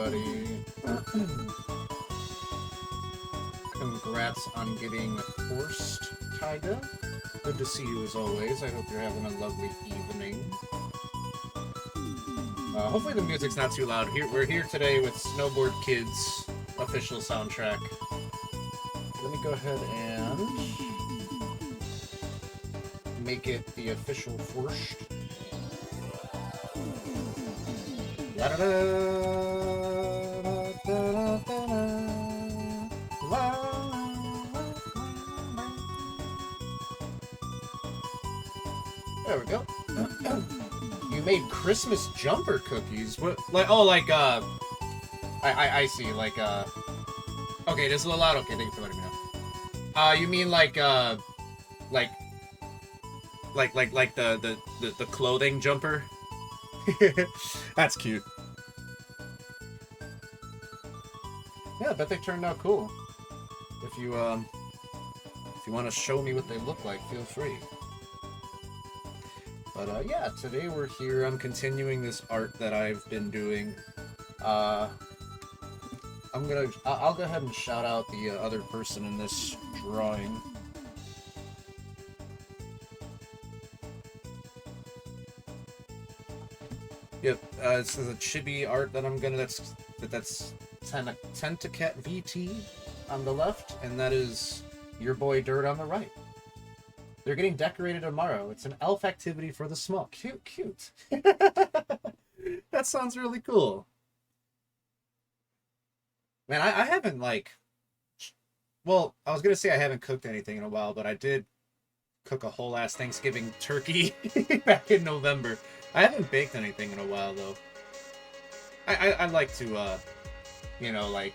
everybody. Congrats on getting forced, Tyga. Good to see you as always. I hope you're having a lovely evening. Hopefully the music's not too loud. We're here today with Snowboard Kids official soundtrack. Let me go ahead and make it the official first. There we go. You made Christmas jumper cookies. What? Like, oh, like I see. Like okay, this is a little loud. Okay, thank you for letting me know. You mean like the clothing jumper? That's cute. Yeah, I bet they turned out cool. If you want to show me what they look like, feel free. But yeah, today we're here. I'm continuing this art that I've been doing. I'll go ahead and shout out the other person in this drawing. Yep, this is a chibi art that I'm gonna. That's Tentacat VT on the left, and that is your boy Dirt on the right. They're getting decorated tomorrow. It's an elf activity for the small. Cute, cute. That sounds really cool. Man, I haven't, like... Well, I was going to say I haven't cooked anything in a while, but I did cook a whole ass Thanksgiving turkey back in November. I haven't baked anything in a while, though. I like to, you know, like...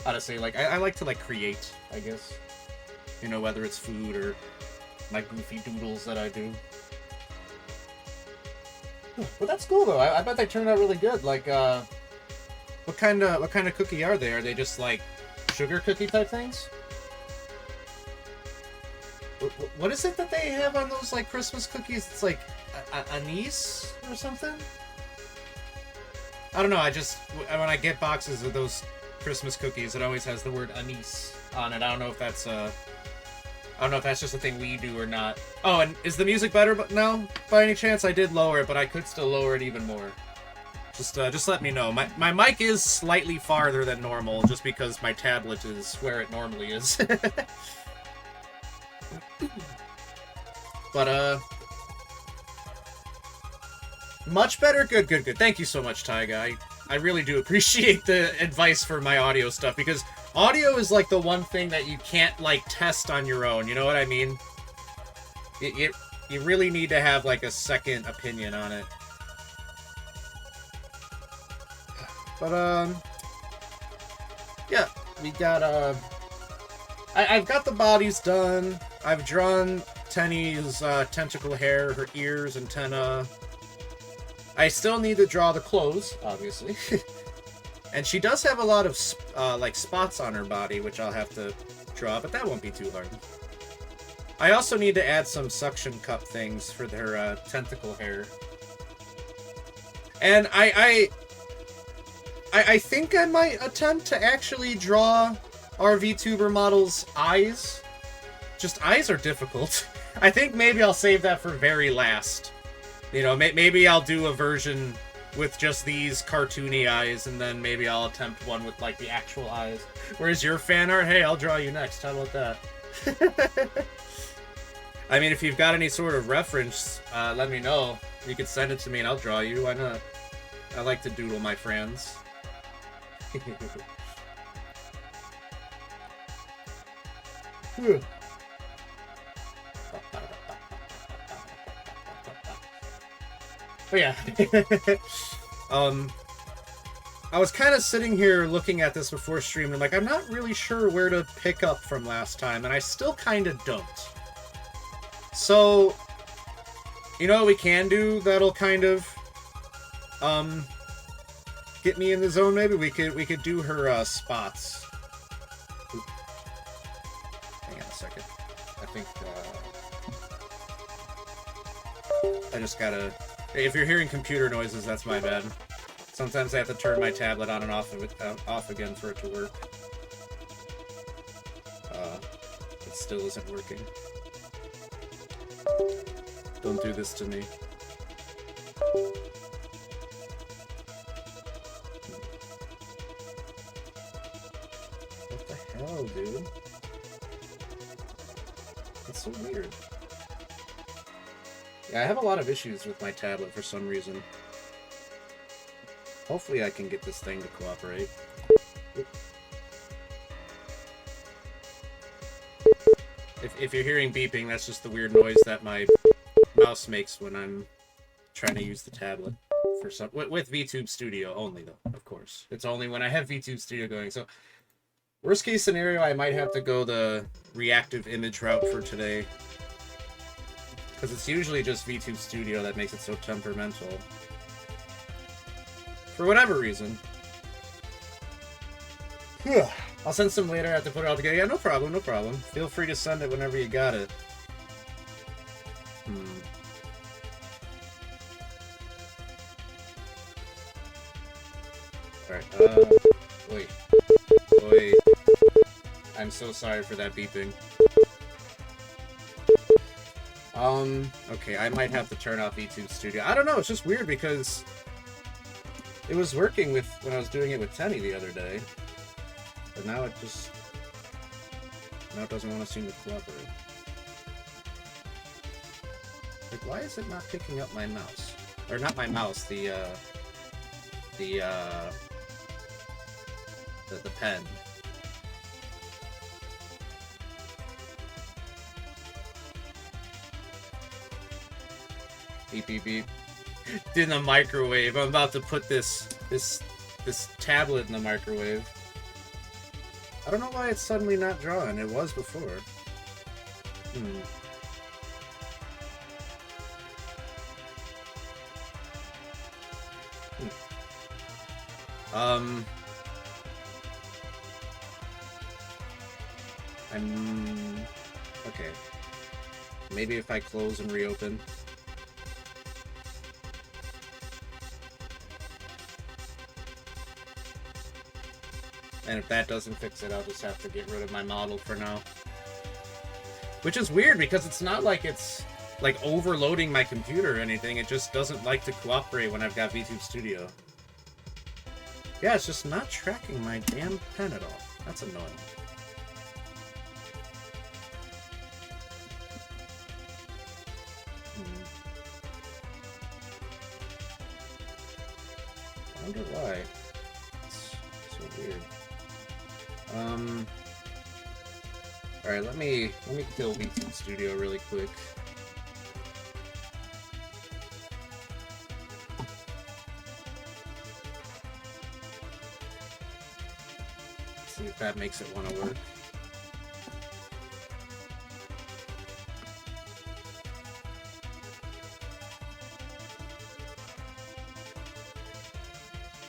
how to say, like, I like to, like, create, I guess. You know, whether it's food or my goofy doodles that I do. But that's cool though. I bet they turned out really good. Like, what kind of cookie are they? Are they just like sugar cookie type things? What is it that they have on those like Christmas cookies? It's like anise or something. I don't know. When I get boxes of those Christmas cookies, it always has the word anise on it. I don't know if that's just a thing we do or not. Oh, and is the music better now, by any chance? I did lower it, but I could still lower it even more. Just let me know. My mic is slightly farther than normal, just because my tablet is where it normally is. But, much better? Good. Thank you so much, Tyga. I really do appreciate the advice for my audio stuff, because audio is like the one thing that you can't like test on your own, you know what I mean? You really need to have like a second opinion on it. But yeah, we got I've got the bodies done. I've drawn Tenny's tentacle hair, her ears, antenna. I still need to draw the clothes, obviously. And she does have a lot of, like, spots on her body, which I'll have to draw, but that won't be too hard. I also need to add some suction cup things for her tentacle hair. And I think I might attempt to actually draw our VTuber model's eyes. Just eyes are difficult. I think maybe I'll save that for very last. You know, maybe I'll do a version with just these cartoony eyes, and then maybe I'll attempt one with, like, the actual eyes. Where's your fan art? Hey, I'll draw you next. How about that? I mean, if you've got any sort of reference, let me know. You could send it to me and I'll draw you. Why not? I like to doodle my friends. But yeah. I was kind of sitting here looking at this before stream, and I'm like, I'm not really sure where to pick up from last time, and I still kind of don't. So, you know what we can do that'll kind of, get me in the zone, maybe? We could do her, spots. Oop. Hang on a second. I think, I just gotta... If you're hearing computer noises, that's my bad. Sometimes I have to turn my tablet on and off off again for it to work. It still isn't working. Don't do this to me. What the hell, dude? That's so weird. Yeah, I have a lot of issues with my tablet for some reason. Hopefully I can get this thing to cooperate. If you're hearing beeping, that's just the weird noise that my mouse makes when I'm trying to use the tablet for some with VTube Studio only, though. Of course, it's only when I have VTube Studio going. So, worst case scenario, I might have to go the reactive image route for today, because it's usually just VTube Studio that makes it so temperamental. For whatever reason. I'll send some later. I have to put it all together. Yeah, no problem, no problem. Feel free to send it whenever you got it. Alright, wait. I'm so sorry for that beeping. Okay, I might have to turn off VTube Studio. I don't know, it's just weird because it was working with when I was doing it with Tenny the other day. But now it doesn't want to seem to cooperate. Like, why is it not picking up my mouse? Or not my mouse, the pen. Beep beep beep. In the microwave. I'm about to put this tablet in the microwave. I don't know why it's suddenly not drawing. It was before. Okay. Maybe if I close and reopen. And if that doesn't fix it, I'll just have to get rid of my model for now. Which is weird, because it's not like it's like overloading my computer or anything. It just doesn't like to cooperate when I've got VTube Studio. Yeah, it's just not tracking my damn pen at all. That's annoying. I wonder why. It's so weird. Alright, let me kill VTube Studio really quick. See if that makes it want to work.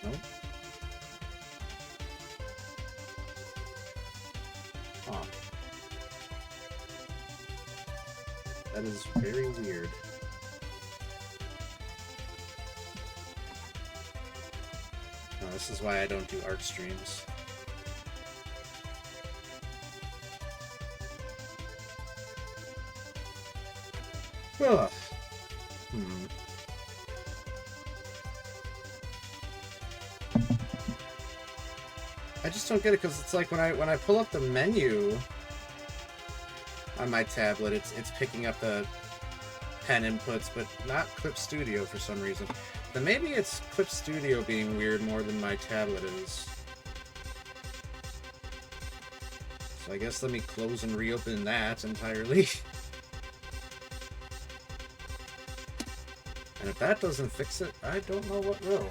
Nope. Huh. That is very weird. No, this is why I don't do art streams. Ugh. I just don't get it, because it's like when I pull up the menu on my tablet, it's picking up the pen inputs, but not Clip Studio for some reason. Then maybe it's Clip Studio being weird more than my tablet is. So I guess let me close and reopen that entirely. And if that doesn't fix it, I don't know what will.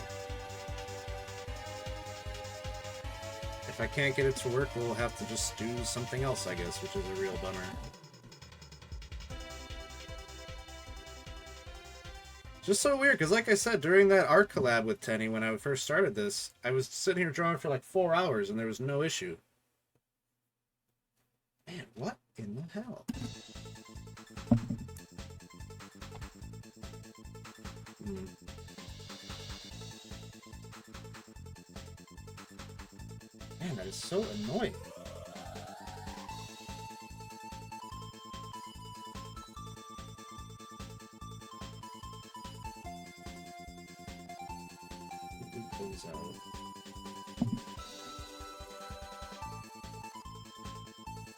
If I can't get it to work, we'll have to just do something else, I guess, which is a real bummer. Just so weird, because like I said, during that art collab with Tenny, when I first started this, I was sitting here drawing for like 4 hours, and there was no issue. Man, what in the hell? That is so annoying. Close out.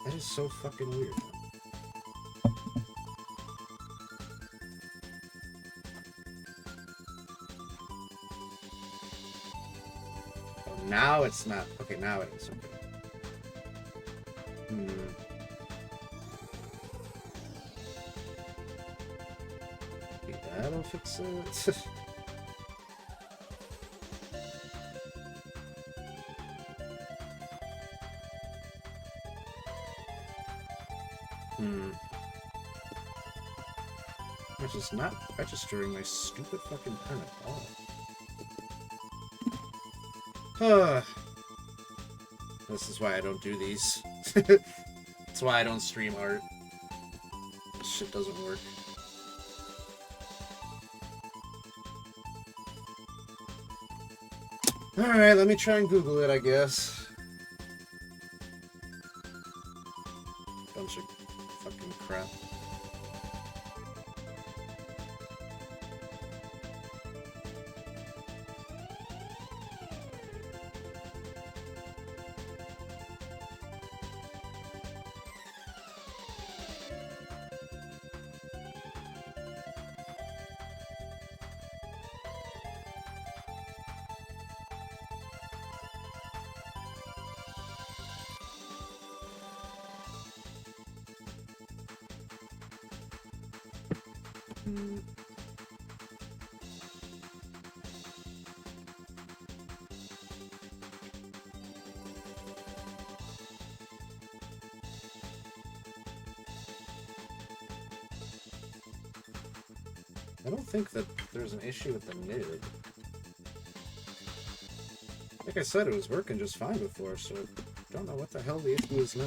That is so fucking weird. Oh, now it's not. Okay, now it is. Okay. Okay, that'll fix it. Which is not registering my stupid fucking pen at all. This is why I don't do these. That's why I don't stream art. This shit doesn't work. Alright, let me try and Google it, I guess. Bunch of fucking crap. I don't think that there's an issue with the nib. Like I said, it was working just fine before, so I don't know what the hell the issue is now.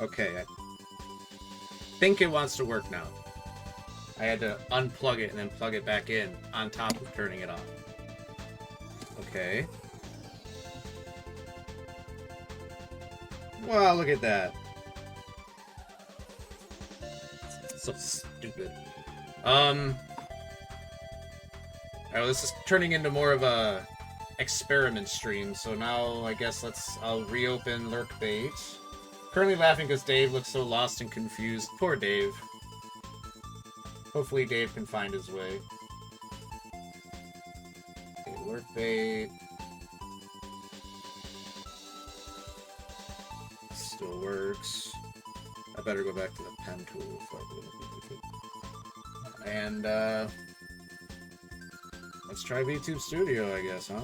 Okay, I think it wants to work now. I had to unplug it and then plug it back in on top of turning it on. Okay. Wow, look at that. So stupid. Oh, this is turning into more of a experiment stream, so now I guess I'll reopen Lurkbait. Currently laughing because Dave looks so lost and confused. Poor Dave. Hopefully Dave can find his way. Okay, Lurkbait. Still works. I better go back to the pen tool before I do it. And, let's try VTube Studio, I guess, huh?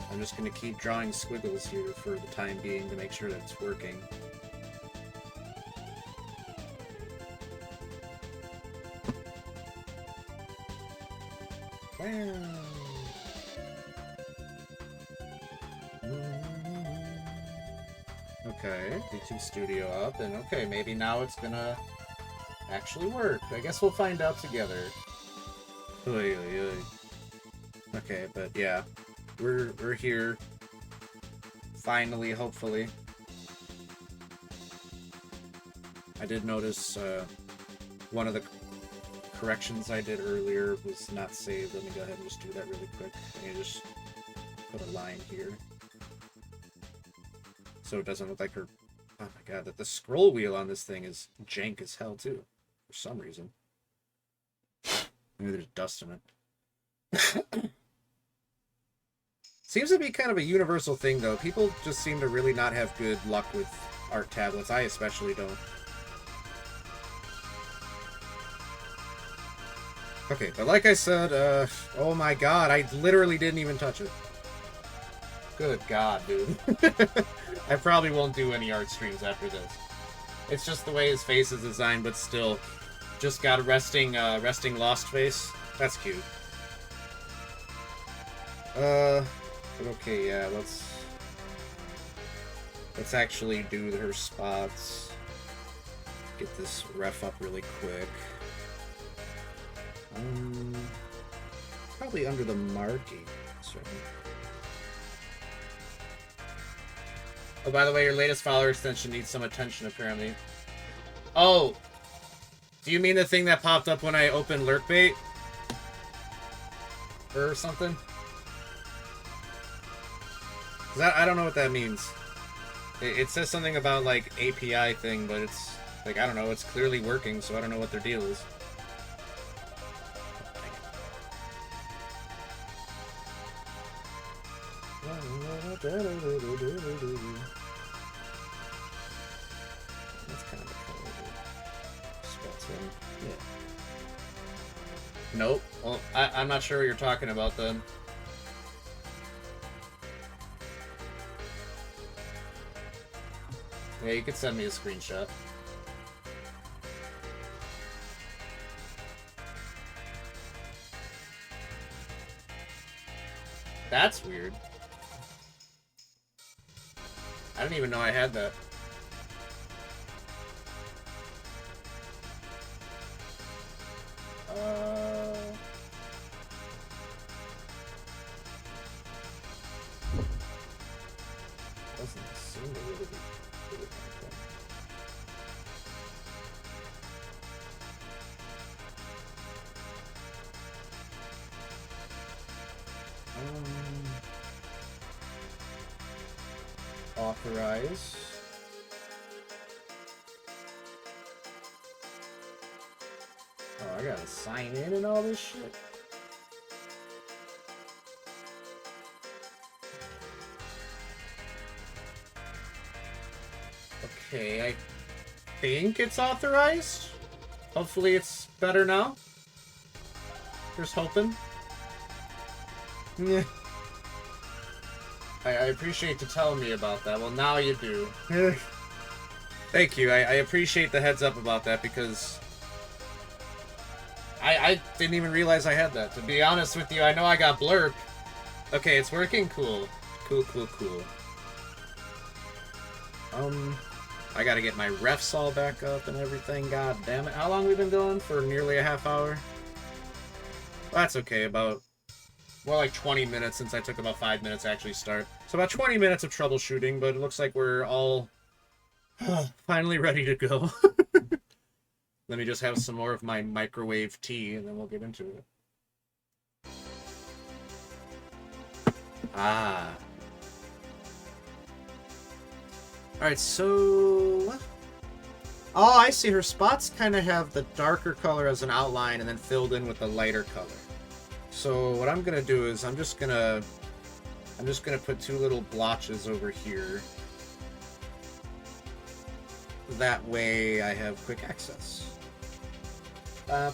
I'm just going to keep drawing squiggles here for the time being to make sure that it's working. Okay, VTube Studio up, and okay, maybe now it's gonna actually work. I guess we'll find out together. Oy, oy, oy. Okay, but yeah. We're here. Finally, hopefully. I did notice one of the corrections I did earlier was not saved. Let me go ahead and just do that really quick. I need to just put a line here. So it doesn't look like her... Oh my god, that the scroll wheel on this thing is jank as hell too. For some reason. Maybe there's dust in it. Seems to be kind of a universal thing, though. People just seem to really not have good luck with art tablets. I especially don't. Okay, but like I said, oh my god, I literally didn't even touch it. Good god, dude. I probably won't do any art streams after this. It's just the way his face is designed, but still. Just got a resting lost face. That's cute. Okay, yeah, let's actually do her spots. Get this ref up really quick. Probably under the marking. Certainly. Oh, by the way, your latest follower extension needs some attention, apparently. Oh! Do you mean the thing that popped up when I opened Lurkbait? Or something? 'Cause I don't know what that means. It says something about, like, API thing, but it's... Like, I don't know, it's clearly working, so I don't know what their deal is. That's kind of a color. Spots in. Yeah. Nope. Well, I'm not sure what you're talking about then. Yeah, you could send me a screenshot. That's weird. I didn't even know I had that. Doesn't seem to really be anything. Authorize. Oh, I gotta sign in and all this shit. Okay, I think it's authorized. Hopefully it's better now. Just hoping. Yeah. I appreciate you telling me about that. Well, now you do. Thank you. I appreciate the heads up about that because I didn't even realize I had that. To be honest with you, I know I got blurb. Okay, it's working. Cool. Cool. I gotta get my refs all back up and everything. God damn it. How long have we been going? For nearly a half hour? Well, that's okay. About... More like 20 minutes since I took about 5 minutes to actually start. So about 20 minutes of troubleshooting, but it looks like we're all finally ready to go. Let me just have some more of my microwave tea, and then we'll get into it. Ah. Alright, so... Oh, I see. Her spots kind of have the darker color as an outline and then filled in with the lighter color. So what I'm gonna do is I'm just gonna put two little blotches over here. That way I have quick access. All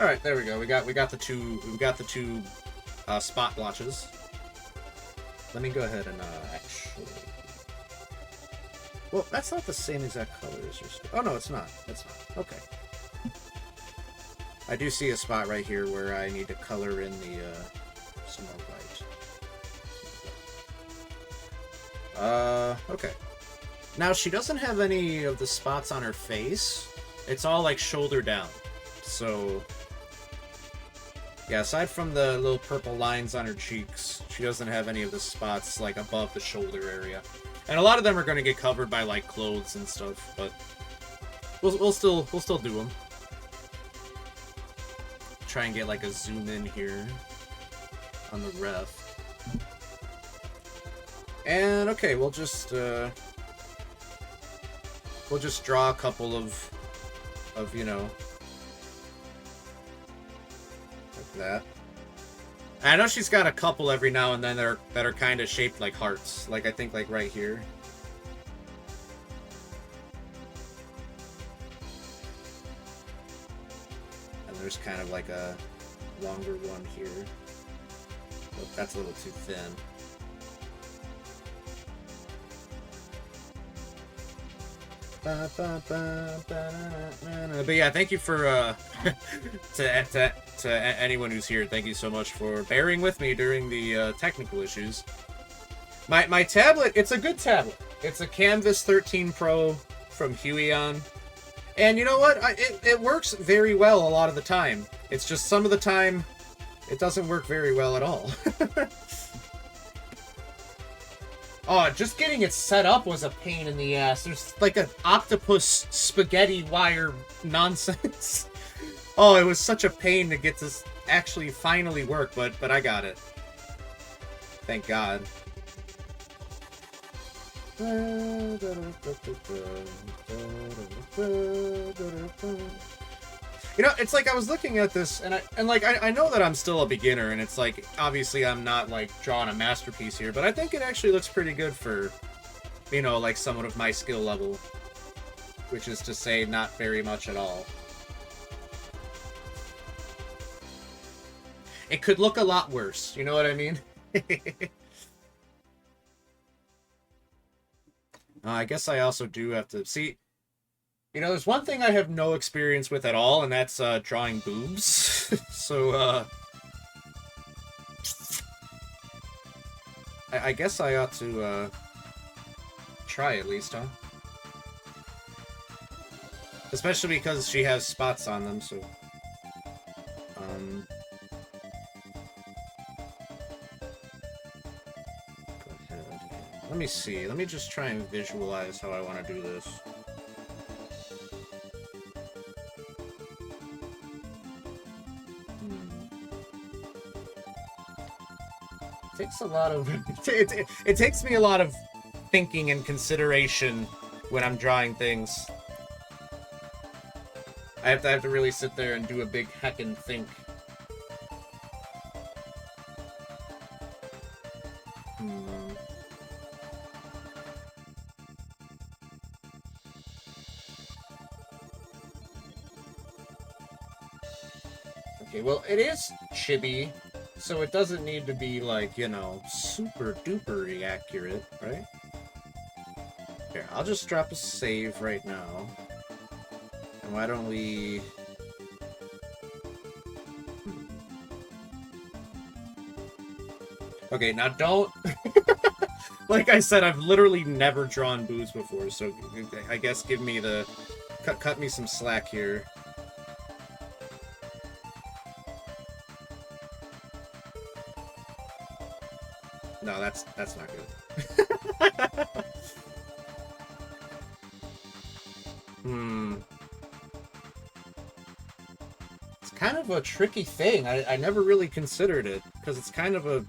right, there we go. We got the two spot blotches. Let me go ahead and actually. Well, that's not the same exact color as yours. Oh no, it's not. It's not. Okay. I do see a spot right here where I need to color in the some more white. Okay. Now she doesn't have any of the spots on her face. It's all like shoulder down. So yeah, aside from the little purple lines on her cheeks, she doesn't have any of the spots like above the shoulder area. And a lot of them are going to get covered by like clothes and stuff, but we'll still do them. Try and get like a zoom in here on the ref. And okay, we'll just draw a couple of you know, like that. I know she's got a couple every now and then that are kind of shaped like hearts. Like, I think, like, right here. And there's kind of like a longer one here. But that's a little too thin. But yeah, thank you for to anyone who's here. Thank you so much for bearing with me during the technical issues. My tablet, it's a good tablet. It's a Canvas 13 Pro from Huion. And you know what? It works very well a lot of the time. It's just some of the time, it doesn't work very well at all. Oh, just getting it set up was a pain in the ass. There's like an octopus spaghetti wire nonsense. Oh, it was such a pain to get this actually finally work, but I got it. Thank God. You know, it's like I was looking at this, and I know that I'm still a beginner, and it's like obviously I'm not like drawing a masterpiece here, but I think it actually looks pretty good for, you know, like someone of my skill level, which is to say, not very much at all. It could look a lot worse, you know what I mean? I guess I also do have to see. You know, there's one thing I have no experience with at all, and that's drawing boobs. So, I guess I ought to try at least, huh? Especially because she has spots on them, so... Go ahead. Let me see. Let me just try and visualize how I want to do this. It takes a lot of... it takes me a lot of thinking and consideration when I'm drawing things. I have to really sit there and do a big heckin' think. Okay, well, it is chibi, so it doesn't need to be, like, you know, super duper accurate, right? Here, I'll just drop a save right now. And why don't we... Okay, now don't... Like I said, I've literally never drawn boobs before, so I guess give me the... Cut me some slack here. No, that's not good. It's kind of a tricky thing. I never really considered it, because it's kind of a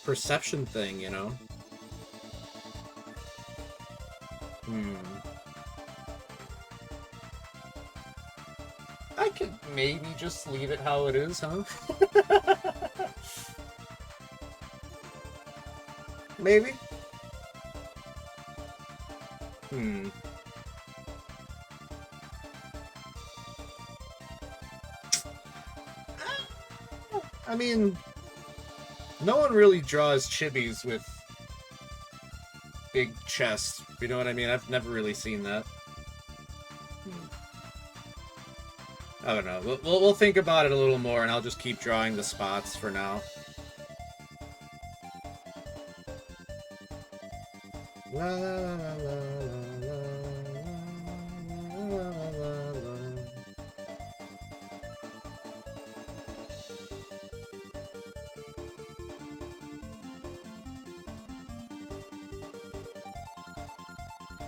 perception thing, you know? I could maybe just leave it how it is, huh? Maybe? I mean, no one really draws chibis with big chests. You know what I mean? I've never really seen that. I don't know. We'll think about it a little more, and I'll just keep drawing the spots for now. La la la la la la la la.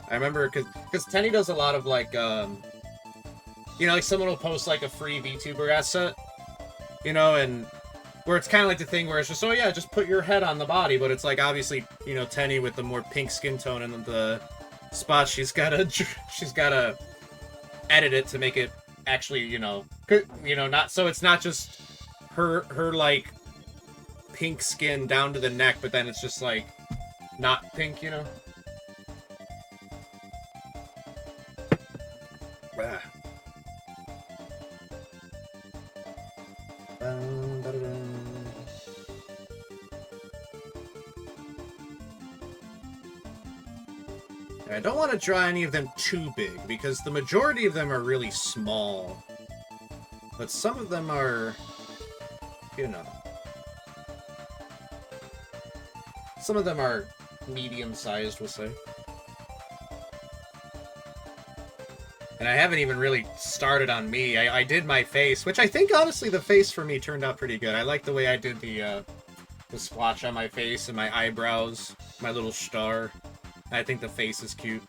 I remember because Tenny does a lot of like you know, like someone will post like a free VTuber asset, you know, and where it's kind of like the thing where it's just, oh yeah, just put your head on the body, but it's like obviously, you know, Tenny with the more pink skin tone and the spots, she's gotta edit it to make it actually, you know, not so it's not just her like pink skin down to the neck, but then it's just like not pink, you know. I don't want to draw any of them too big, because the majority of them are really small. But some of them are, you know... Some of them are medium-sized, we'll say. And I haven't even really started on me. I did my face, which I think, honestly, the face for me turned out pretty good. I like the way I did the splotch on my face and my eyebrows, my little star. I think the face is cute.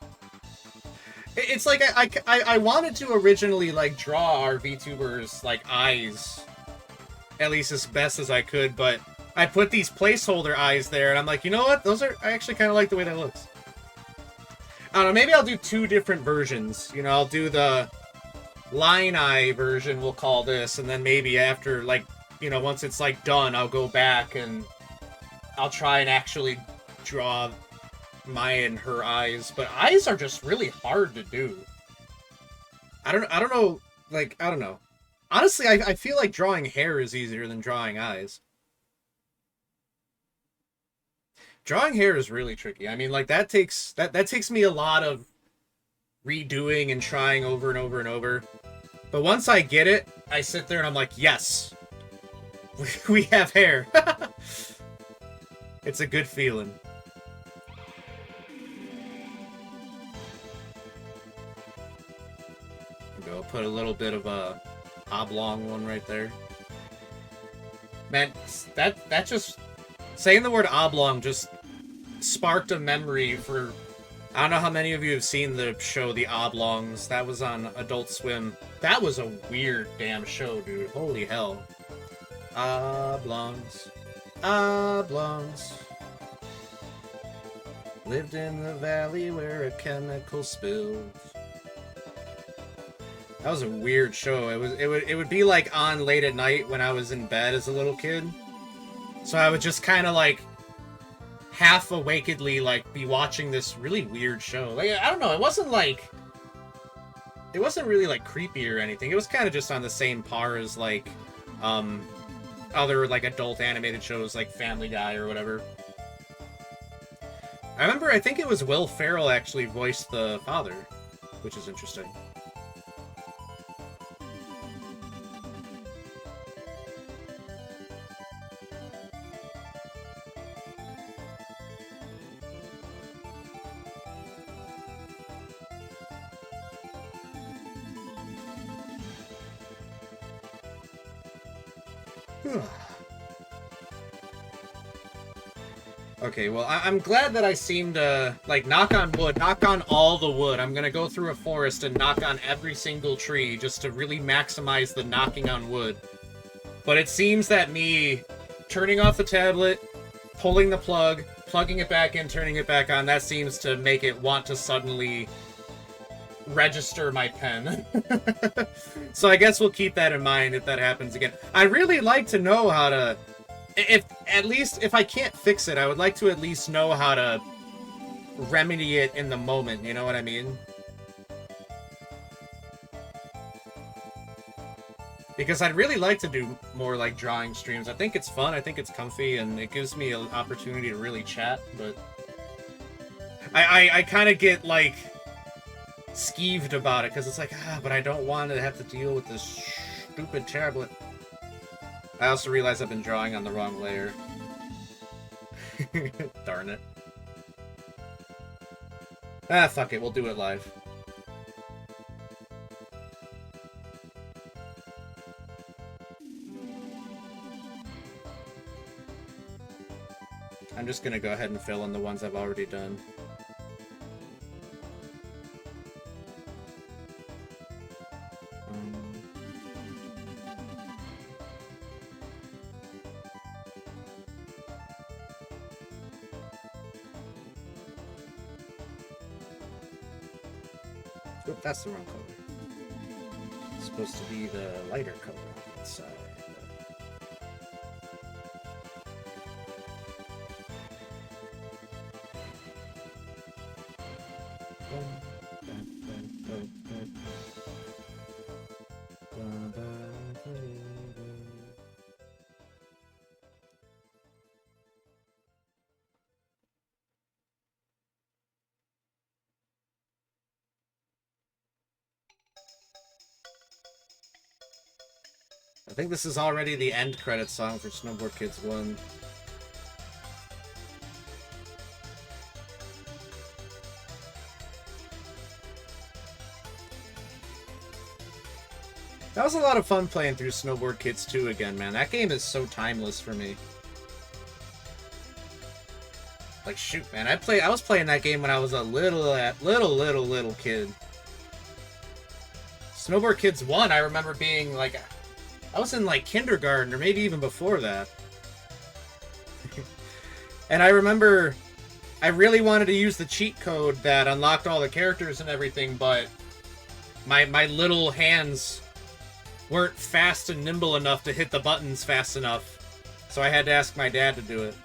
It's like, I wanted to originally, like, draw our VTubers, like, eyes, at least as best as I could, but I put these placeholder eyes there, and I'm like, you know what? I actually kind of like the way that looks. I don't know, maybe I'll do 2 different versions. You know, I'll do the line eye version, we'll call this, and then maybe after, like, you know, once it's, like, done, I'll go back and I'll try and actually draw my and her eyes. But eyes are just really hard to do. I don't know, like, I don't know. Honestly, I feel like drawing hair is easier than drawing eyes. Drawing hair is really tricky. I mean, like, that takes me a lot of redoing and trying over and over and over. But once I get it, I sit there and I'm like, yes, we have hair. It's a good feeling. Go put a little bit of a oblong one right there. Man, that just... Saying the word oblong just sparked a memory for... I don't know how many of you have seen the show The Oblongs. That was on Adult Swim. That was a weird damn show, dude. Holy hell. Oblongs. Oblongs. Lived in the valley where a chemical spilled. That was a weird show. It would be like on late at night when I was in bed as a little kid. So I would just kind of like half awakedly like be watching this really weird show. Like, I don't know, it wasn't really like creepy or anything. It was kind of just on the same par as like other like adult animated shows like Family Guy or whatever. I think it was Will Ferrell actually voiced the father, which is interesting. Okay, well, I'm glad that I seem to, like, knock on wood, knock on all the wood. I'm gonna go through a forest and knock on every single tree just to really maximize the knocking on wood. But it seems that me turning off the tablet, pulling the plug, plugging it back in, turning it back on, that seems to make it want to suddenly register my pen. So I guess we'll keep that in mind if that happens again. I'd really like to know how to... If I can't fix it, I would like to at least know how to remedy it in the moment, you know what I mean? Because I'd really like to do more, like, drawing streams. I think it's fun, I think it's comfy, and it gives me an opportunity to really chat, but... I kind of get, like, skeeved about it, because it's like, but I don't want to have to deal with this stupid tablet. I also realize I've been drawing on the wrong layer. Darn it. Fuck it, we'll do it live. I'm just gonna go ahead and fill in the ones I've already done. Oop, that's the wrong color. It's supposed to be the lighter color inside. I think this is already the end credit song for Snowboard Kids 1. That was a lot of fun playing through Snowboard Kids 2 again, man. That game is so timeless for me. Like, shoot, man. I was playing that game when I was a little kid. Snowboard Kids 1, I remember being, like... I was in, like, kindergarten, or maybe even before that. And I remember... I really wanted to use the cheat code that unlocked all the characters and everything, but... My little hands... weren't fast and nimble enough to hit the buttons fast enough. So I had to ask my dad to do it.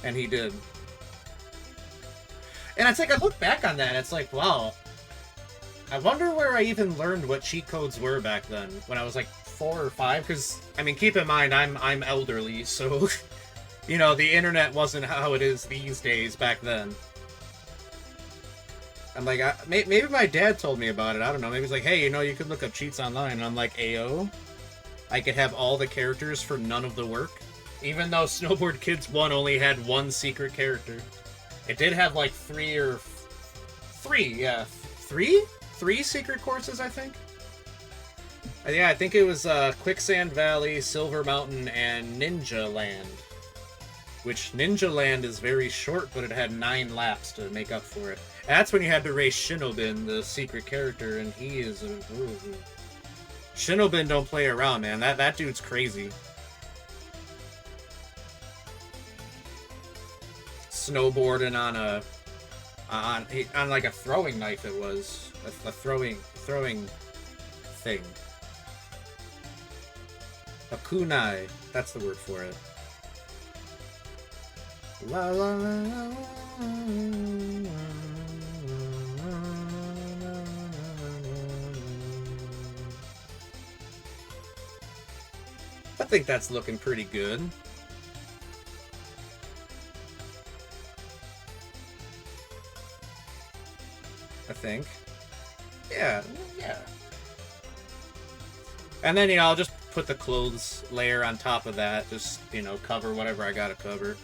And he did. And it's like, I look back on that, and it's like, wow. I wonder where I even learned what cheat codes were back then, when I was like 4 or 5, because, I mean, keep in mind, I'm elderly, so, you know, the internet wasn't how it is these days back then. I'm like, maybe my dad told me about it. I don't know. Maybe he's like, hey, you know, you could look up cheats online. And I'm like, Ayo, I could have all the characters for none of the work. Even though Snowboard Kids 1 only had one secret character. It did have like three secret courses, I think. Yeah, I think it was Quicksand Valley, Silver Mountain, and Ninja Land. Which Ninja Land is very short, but it had 9 laps to make up for it. That's when you had to race Shinobin, the secret character, and he is a... Shinobin don't play around, man. That dude's crazy. Snowboarding on like a throwing knife, it was. A throwing thing. A kunai. That's the word for it. La la la la la. I think that's looking pretty good. I think. Yeah. And then, you know, I'll just put the clothes layer on top of that. Just, you know, cover whatever I gotta cover.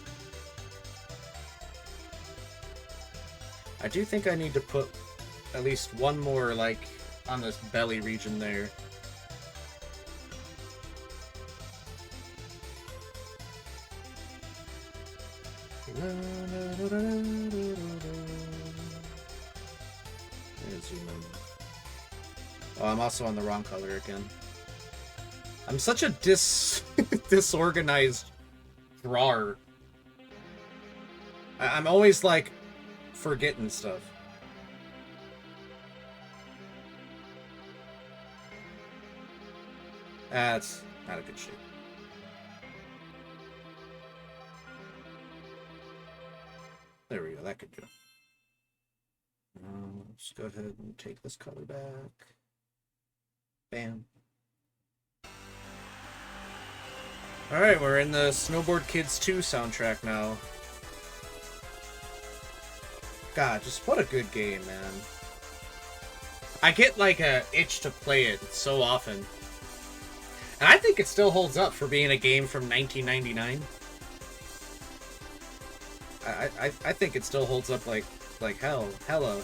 I do think I need to put at least one more, like, on this belly region there. Oh, I'm also on the wrong color again. I'm such a disorganized drawer. I'm always, like, forgetting stuff. That's not a good shape. There we go, that could go. Let's go ahead and take this color back. Bam. Alright, we're in the Snowboard Kids 2 soundtrack now. God, just what a good game, man. I get like a itch to play it so often. And I think it still holds up for being a game from 1999. I think it still holds up like hella.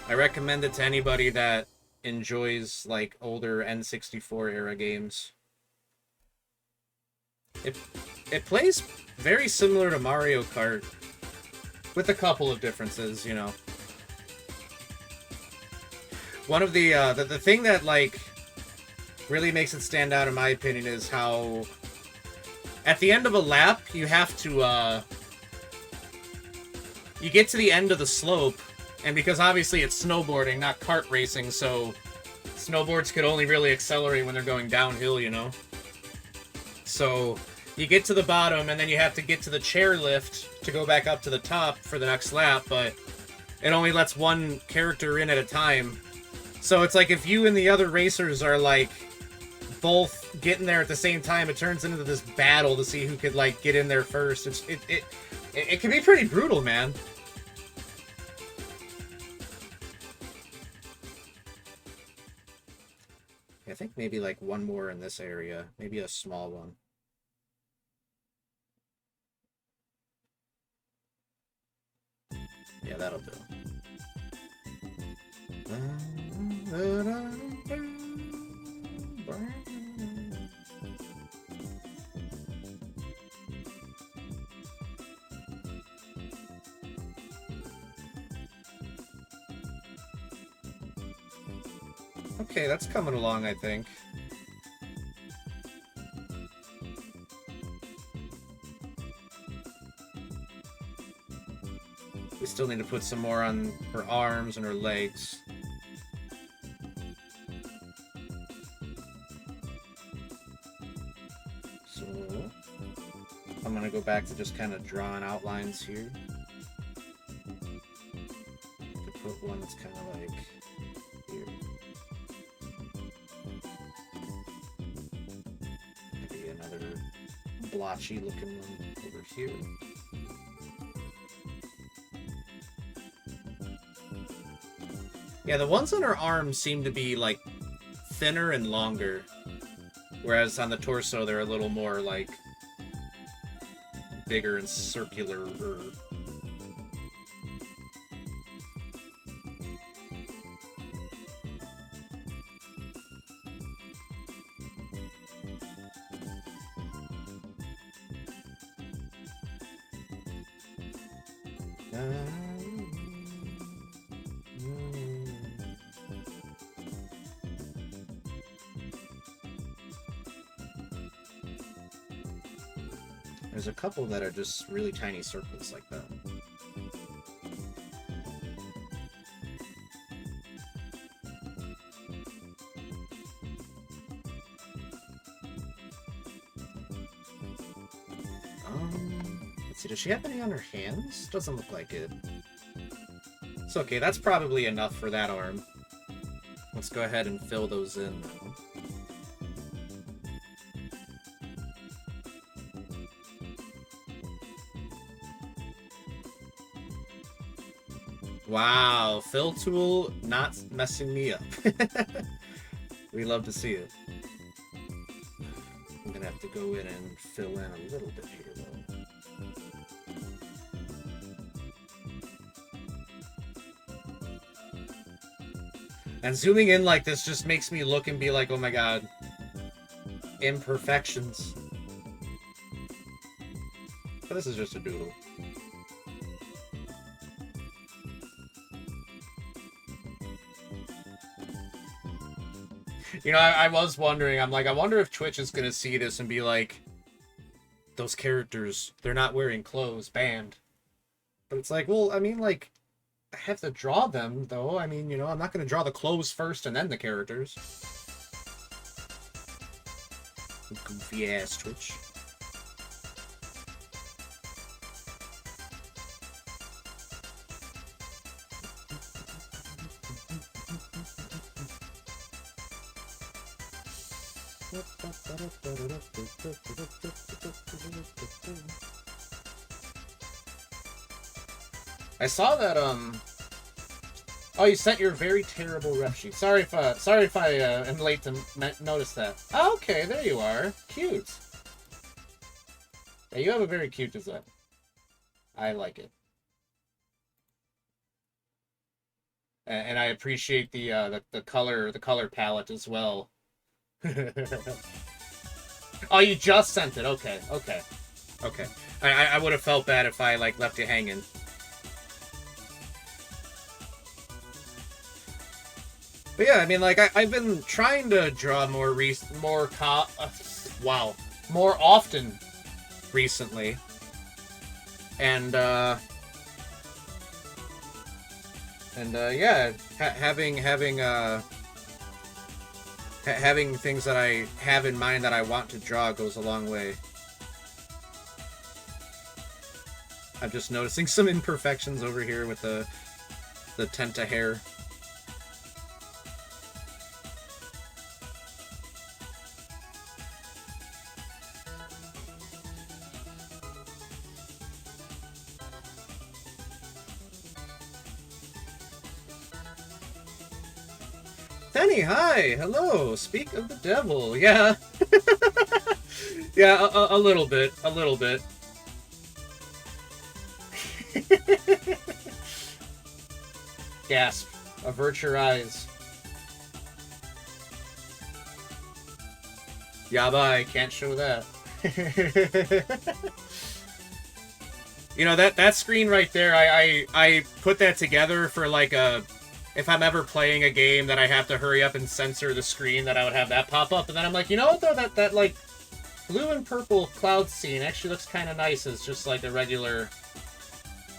I recommend it to anybody that enjoys like older N64 era games. It plays very similar to Mario Kart, with a couple of differences, you know. One of the thing that like really makes it stand out in my opinion is how at the end of a lap you have to you get to the end of the slope, and because obviously it's snowboarding, not kart racing, so snowboards could only really accelerate when they're going downhill, you know. So you get to the bottom, and then you have to get to the chairlift to go back up to the top for the next lap, but it only lets one character in at a time. So it's like if you and the other racers are like both getting there at the same time, it turns into this battle to see who could like get in there first. It can be pretty brutal, man. I think maybe like one more in this area, maybe a small one. Yeah, that'll do. Okay, that's coming along, I think. We still need to put some more on her arms and her legs. So, I'm gonna go back to just kind of drawing outlines here. To put one that's kind of like here. Maybe another blotchy looking one over here. Yeah, the ones on her arms seem to be, like, thinner and longer. Whereas on the torso, they're a little more, like, bigger and circular. There's a couple that are just really tiny circles like that. Let's see, does she have any on her hands? Doesn't look like it. It's okay, that's probably enough for that arm. Let's go ahead and fill those in now. Wow, fill tool not messing me up. We love to see it. I'm gonna have to go in and fill in a little bit here, though. And zooming in like this just makes me look and be like, oh my god. Imperfections. But this is just a doodle. You know, I was wondering, I'm like, I wonder if Twitch is going to see this and be like, those characters, they're not wearing clothes, banned. But it's like, well, I mean, like, I have to draw them, though. I mean, you know, I'm not going to draw the clothes first and then the characters. Goofy ass Twitch. I saw that, oh, you sent your very terrible ref sheet. Sorry if I am late to notice that. Oh, okay, there you are. Cute. Yeah, you have a very cute design. I like it. And I appreciate the color palette as well. Oh, you just sent it. Okay. I would have felt bad if I like left you hanging. But yeah, I mean, like I've been trying to draw more often recently, and yeah, having things that I have in mind that I want to draw goes a long way. I'm just noticing some imperfections over here with the Tenta hair. Tenny, hi, hello, speak of the devil, yeah. Yeah, a little bit, a little bit. Gasp, avert your eyes. Yeah, bye, can't show that. You know, that screen right there, I put that together for like a... If I'm ever playing a game that I have to hurry up and censor the screen, that I would have that pop up. And then I'm like, you know what though, that like blue and purple cloud scene actually looks kind of nice as just like a regular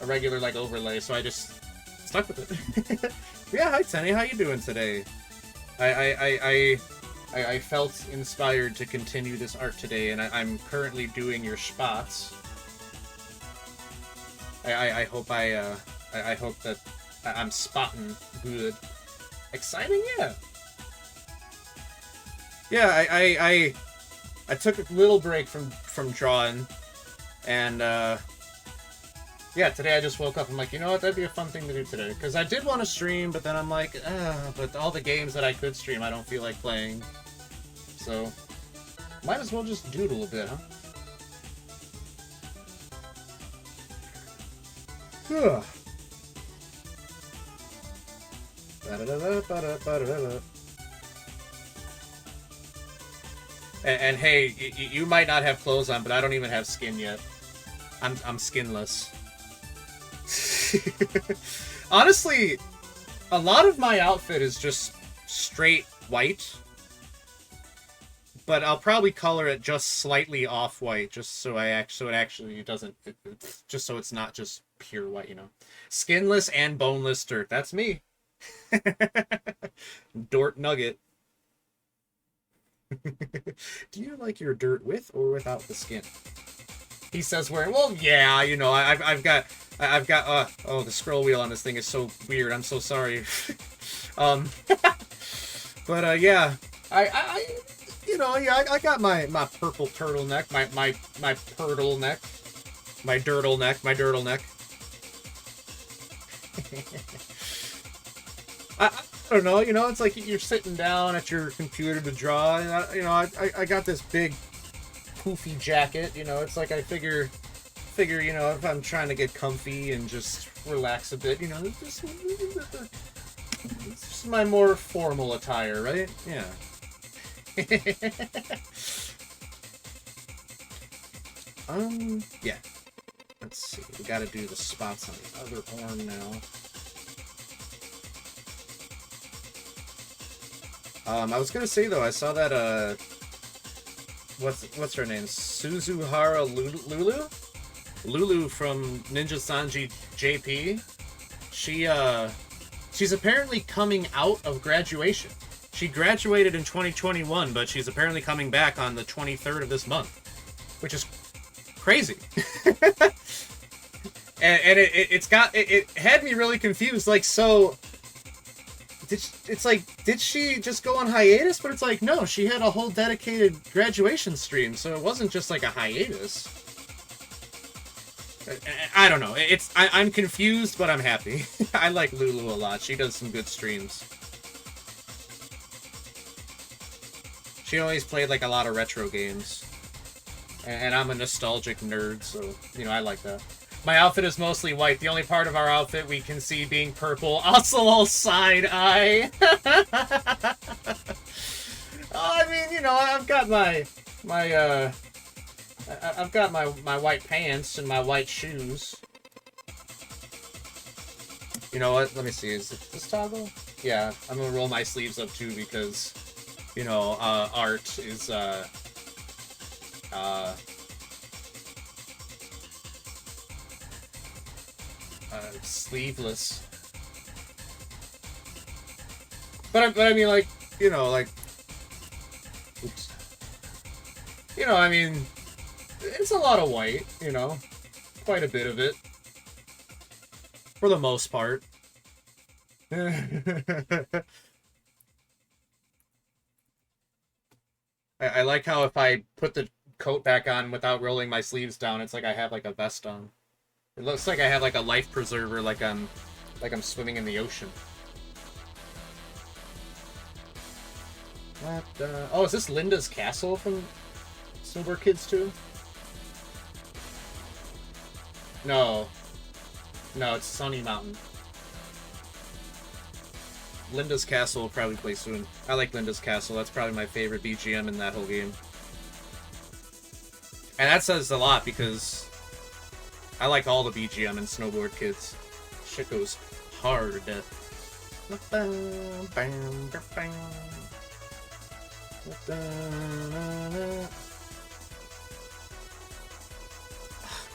like overlay. So I just stuck with it. Yeah, hi Tenny, how you doing today? I felt inspired to continue this art today, and I'm currently doing your spots. I hope that I'm spotting good. Exciting, yeah. Yeah, I took a little break from drawing, and yeah, today I just woke up. I'm like, you know what, that'd be a fun thing to do today, because I did want to stream, but then I'm like, but all the games that I could stream, I don't feel like playing, so might as well just doodle a bit, huh? Ugh. And hey, you might not have clothes on, but I don't even have skin yet. I'm skinless. Honestly, a lot of my outfit is just straight white, but I'll probably color it just slightly off-white, just so it actually doesn't, just so it's not just pure white, you know. Skinless and boneless dirt. That's me. Dort Nugget. Do you like your dirt with or without the skin? He says wearing, well, yeah, you know, I've got, oh, the scroll wheel on this thing is so weird. I'm so sorry. But, yeah, you know, yeah, I got my purple turtleneck, my turtleneck, my dirtleneck. I don't know, you know, it's like you're sitting down at your computer to draw, and you know, I got this big poofy jacket, you know, it's like I figure, you know, if I'm trying to get comfy and just relax a bit, you know, this is my more formal attire, right? Yeah. Yeah. Let's see, we gotta do the spots on the other arm now. I was gonna say though, I saw that what's her name? Suzuhara Lulu from Ninja Sanji JP. She's apparently coming out of graduation. She graduated in 2021, but she's apparently coming back on the 23rd of this month, which is crazy. and it had me really confused. Like, so did she just go on hiatus? But it's like, no, she had a whole dedicated graduation stream, so it wasn't just like a hiatus. I don't know. I'm confused, but I'm happy. I like Lulu a lot. She does some good streams. She always played like a lot of retro games, and I'm a nostalgic nerd, so you know, I like that. My outfit is mostly white. The only part of our outfit we can see being purple. Also, all side eye. I mean, you know, I've got my white pants and my white shoes. You know what? Let me see. Is it this toggle? Yeah, I'm gonna roll my sleeves up too because, you know, art is sleeveless. But I mean, like, you know, like, oops. You know, I mean, it's a lot of white, you know, quite a bit of it, for the most part. I like how if I put the coat back on without rolling my sleeves down, it's like I have like a vest on. It looks like I have like a life preserver, like I'm swimming in the ocean. What, oh, is this Linda's Castle from Snowboard Kids 2? No. No, it's Sunny Mountain. Linda's Castle will probably play soon. I like Linda's Castle. That's probably my favorite BGM in that whole game. And that says a lot because I like all the BGM in Snowboard Kids. Shit goes hard.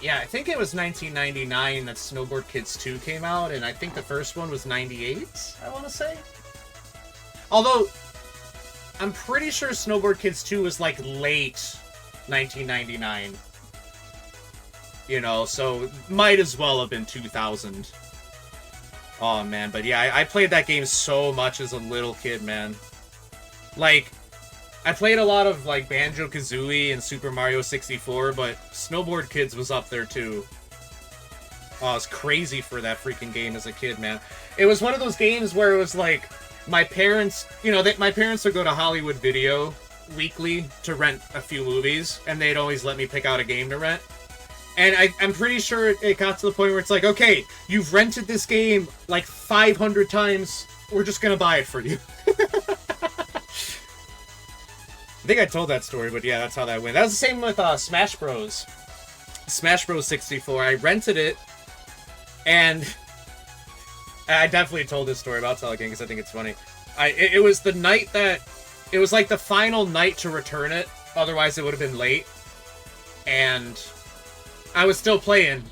Yeah, I think it was 1999 that Snowboard Kids 2 came out, and I think the first one was 98, I want to say. Although, I'm pretty sure Snowboard Kids 2 was like late 1999. You know, so might as well have been 2000. Oh, man, but yeah, I played that game so much as a little kid, man. Like, I played a lot of, like, Banjo-Kazooie and Super Mario 64, but Snowboard Kids was up there, too. Oh, I was crazy for that freaking game as a kid, man. It was one of those games where it was, like, my parents, you know, my parents would go to Hollywood Video weekly to rent a few movies, and they'd always let me pick out a game to rent. And I'm pretty sure it got to the point where it's like, okay, you've rented this game like 500 times, we're just gonna buy it for you. I think I told that story, but yeah, that's how that went. That was the same with Smash Bros. Smash Bros. 64. I rented it, and I definitely told this story, but I'll tell it again because I think it's funny. It was the night that... It was like the final night to return it, otherwise it would have been late. And I was still playing,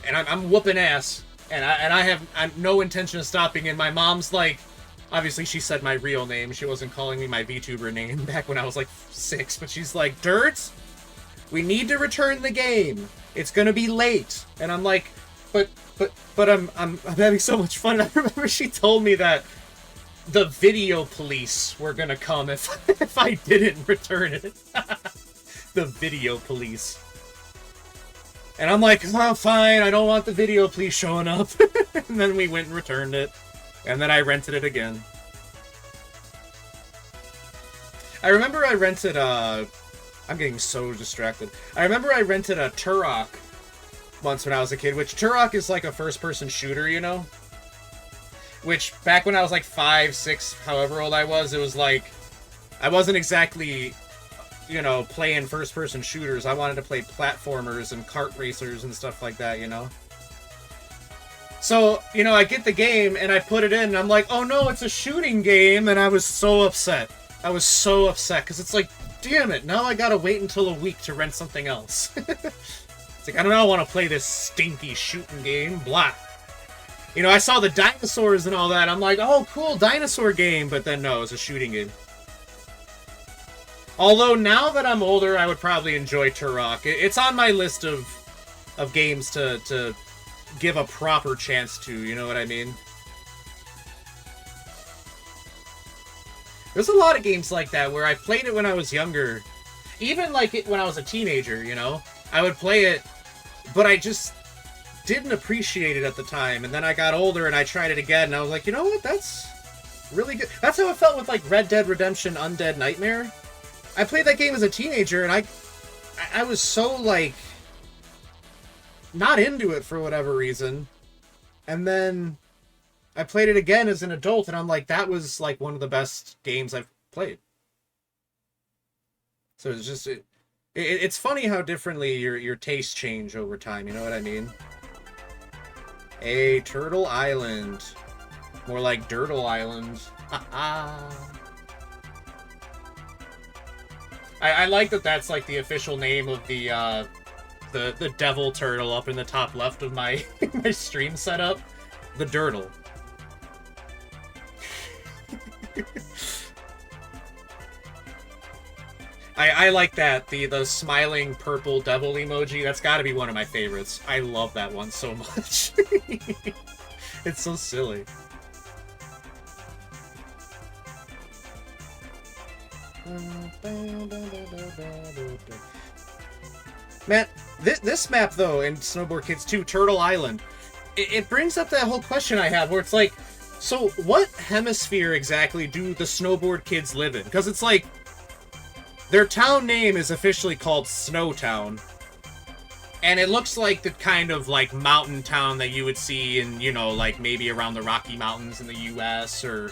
and I'm whooping ass, and I have no intention of stopping, and my mom's like... Obviously, she said my real name. She wasn't calling me my VTuber name back when I was like 6, but she's like, Dirt, we need to return the game. It's gonna be late. And I'm like, but I'm having so much fun. And I remember she told me that the video police were gonna come if I didn't return it. The video police. And I'm like, oh, fine, I don't want the video police showing up. And then we went and returned it. And then I rented it again. I remember I rented I'm getting so distracted. I remember I rented a Turok once when I was a kid, which Turok is like a first-person shooter, you know? Which, back when I was like 5, 6, however old I was, it was like... I wasn't exactly, you know, playing first-person shooters. I wanted to play platformers and kart racers and stuff like that, you know? So, you know, I get the game, and I put it in, and I'm like, oh no, it's a shooting game, and I was so upset. I was so upset, because it's like, damn it, now I gotta wait until a week to rent something else. It's like, I don't want to play this stinky shooting game, blah. You know, I saw the dinosaurs and all that, I'm like, oh, cool, dinosaur game, but then no, it was a shooting game. Although, now that I'm older, I would probably enjoy Turok. It's on my list of games to give a proper chance to, you know what I mean? There's a lot of games like that where I played it when I was younger. Even like it when I was a teenager, you know? I would play it, but I just didn't appreciate it at the time. And then I got older and I tried it again and I was like, you know what? That's really good. That's how it felt with like Red Dead Redemption Undead Nightmare. I played that game as a teenager and I was so like... not into it for whatever reason. And then I played it again as an adult and I'm like, that was like one of the best games I've played. So it's just it's funny how differently your tastes change over time, you know what I mean? A Turtle Island. More like Dirtle Island. I like that that's like the official name of the devil turtle up in the top left of my my stream setup. The Dirtle. I like that. The smiling purple devil emoji. That's got to be one of my favorites. I love that one so much. It's so silly. Man, this map, though, in Snowboard Kids 2, Turtle Island, it brings up that whole question I have, where it's like, So, what hemisphere exactly do the snowboard kids live in? Because it's like, their town name is officially called Snowtown. And it looks like the kind of, like, mountain town that you would see in, you know, like, maybe around the Rocky Mountains in the US, or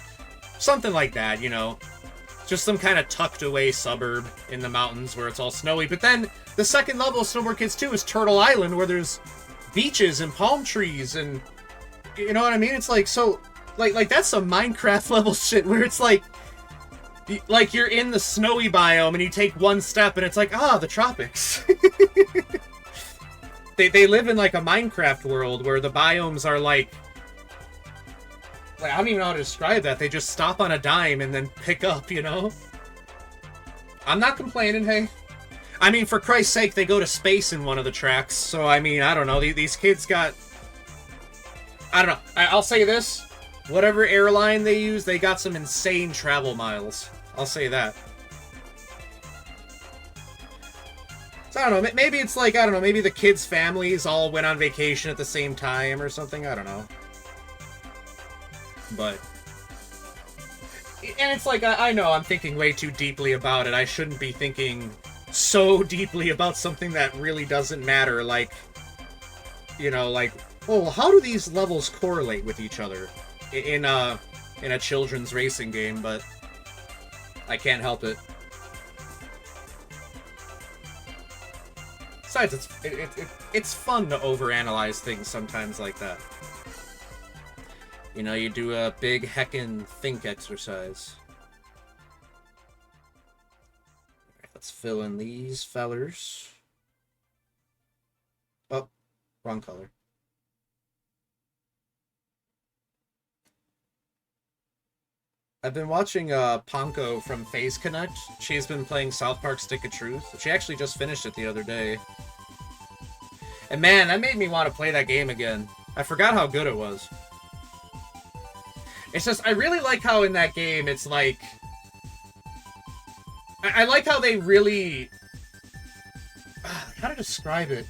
something like that, you know? Just some kind of tucked away suburb in the mountains where it's all snowy. But then, the second level of Snowboard Kids 2 is Turtle Island, where there's beaches and palm trees and... You know what I mean? It's like, so... Like that's some Minecraft level shit where it's like you're in the snowy biome and you take one step and it's like, the tropics. They live in like a Minecraft world where the biomes are like I don't even know how to describe that. They just stop on a dime and then pick up, you know? I'm not complaining, hey. I mean, for Christ's sake, they go to space in one of the tracks, so I mean, I don't know. These kids got... I don't know. I'll say this. Whatever airline they use, they got some insane travel miles. I'll say that. So, I don't know. Maybe it's like, I don't know, maybe the kids' families all went on vacation at the same time or something. I don't know. But... And it's like, I know I'm thinking way too deeply about it. I shouldn't be thinking so deeply about something that really doesn't matter. Like, you know, like, well, how do these levels correlate with each other? In a children's racing game, but I can't help it. Besides, it's fun to overanalyze things sometimes like that. You know, you do a big heckin' think exercise. Alright, let's fill in these fellers. Oh, wrong color. I've been watching Ponko from Phase Connect. She's been playing South Park Stick of Truth. She actually just finished it the other day. And man, that made me want to play that game again. I forgot how good it was. It's just, I really like how in that game it's like... I like how they really... How to describe it?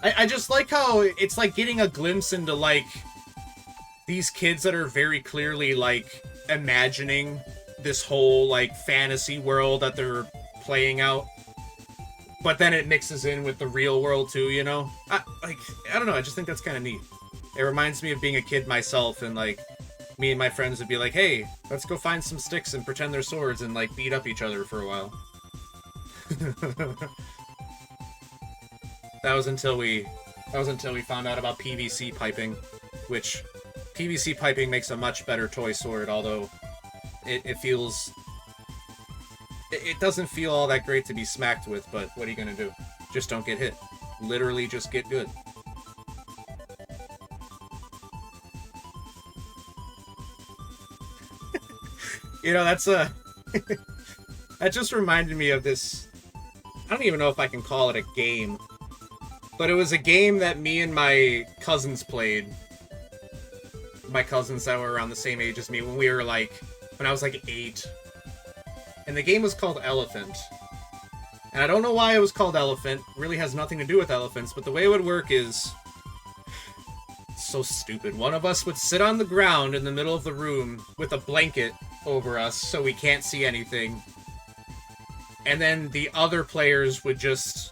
I just like how it's like getting a glimpse into like... these kids that are very clearly, like, imagining this whole, like, fantasy world that they're playing out. But then it mixes in with the real world, too, you know? I don't know, I just think that's kind of neat. It reminds me of being a kid myself, and, like, me and my friends would be like, hey, let's go find some sticks and pretend they're swords and, like, beat up each other for a while. That was until we found out about PVC piping, which... PVC piping makes a much better toy sword, although it feels... It doesn't feel all that great to be smacked with, but what are you gonna do? Just don't get hit. Literally just get good. You know, that's a... That just reminded me of this... I don't even know if I can call it a game. But it was a game that me and my cousins played. My cousins that were around the same age as me when we were like, when I was like 8. And the game was called Elephant. And I don't know why it was called Elephant. It really has nothing to do with elephants, but the way it would work is... It's so stupid. One of us would sit on the ground in the middle of the room with a blanket over us so we can't see anything. And then the other players would just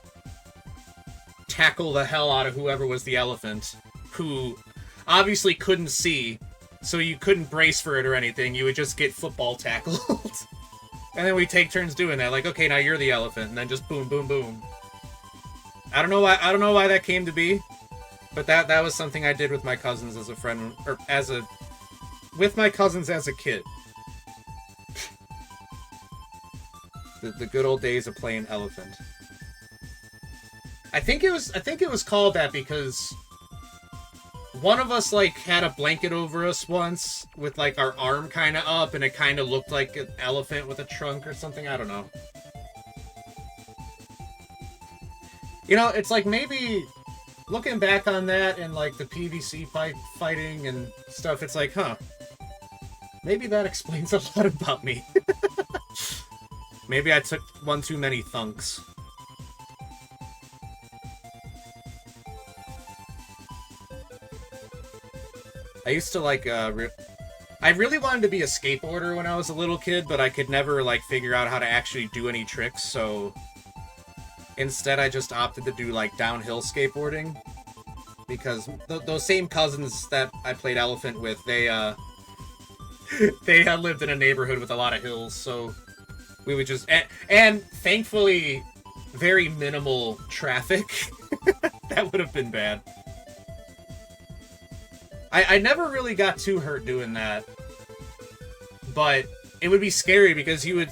tackle the hell out of whoever was the elephant, who... obviously couldn't see, so you couldn't brace for it or anything. You would just get football tackled. And then we take turns doing that. Like, okay, now you're the elephant, and then just boom, boom, boom. I don't know why that came to be, but that was something I did with my cousins as a friend, or with my cousins as a kid. The good old days of playing Elephant. I think it was called that because one of us, like, had a blanket over us once with, like, our arm kind of up, and it kind of looked like an elephant with a trunk or something. I don't know. You know, it's like maybe looking back on that and, like, the PVC pipe fighting and stuff, it's like, huh. Maybe that explains a lot about me. Maybe I took one too many thunks. I used to like, I really wanted to be a skateboarder when I was a little kid, but I could never, like, figure out how to actually do any tricks, so instead I just opted to do, like, downhill skateboarding. Because those same cousins that I played Elephant with, they lived in a neighborhood with a lot of hills, so we would just... And thankfully, very minimal traffic. That would have been bad. I never really got too hurt doing that. But it would be scary because you would...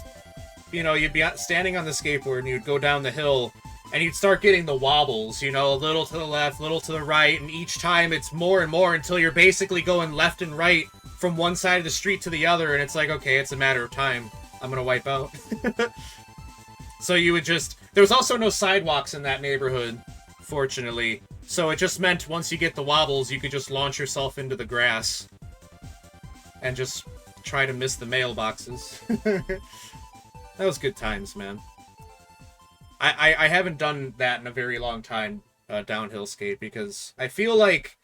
You know, you'd be standing on the skateboard and you'd go down the hill, and you'd start getting the wobbles, you know, a little to the left, a little to the right, and each time it's more and more until you're basically going left and right from one side of the street to the other, and it's like, okay, it's a matter of time. I'm gonna wipe out. So you would just... There was also no sidewalks in that neighborhood, fortunately. So it just meant once you get the wobbles, you could just launch yourself into the grass and just try to miss the mailboxes. That was good times, man. I haven't done that in a very long time, downhill skate, because I feel like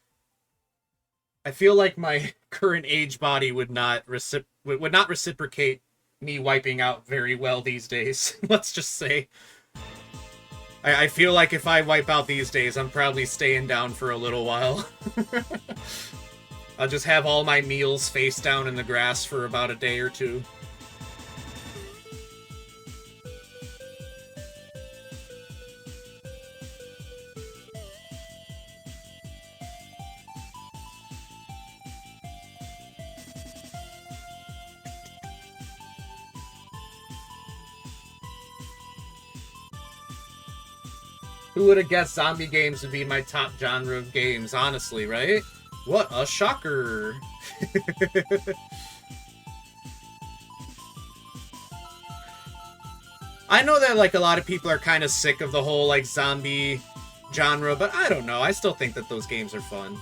my current age body would not reciprocate me wiping out very well these days. Let's just say. I feel like if I wipe out these days, I'm probably staying down for a little while. I'll just have all my meals face down in the grass for about a day or two. Who would have guessed zombie games would be my top genre of games, honestly, right? What a shocker! I know that, like, a lot of people are kind of sick of the whole, like, zombie genre, but I don't know. I still think that those games are fun.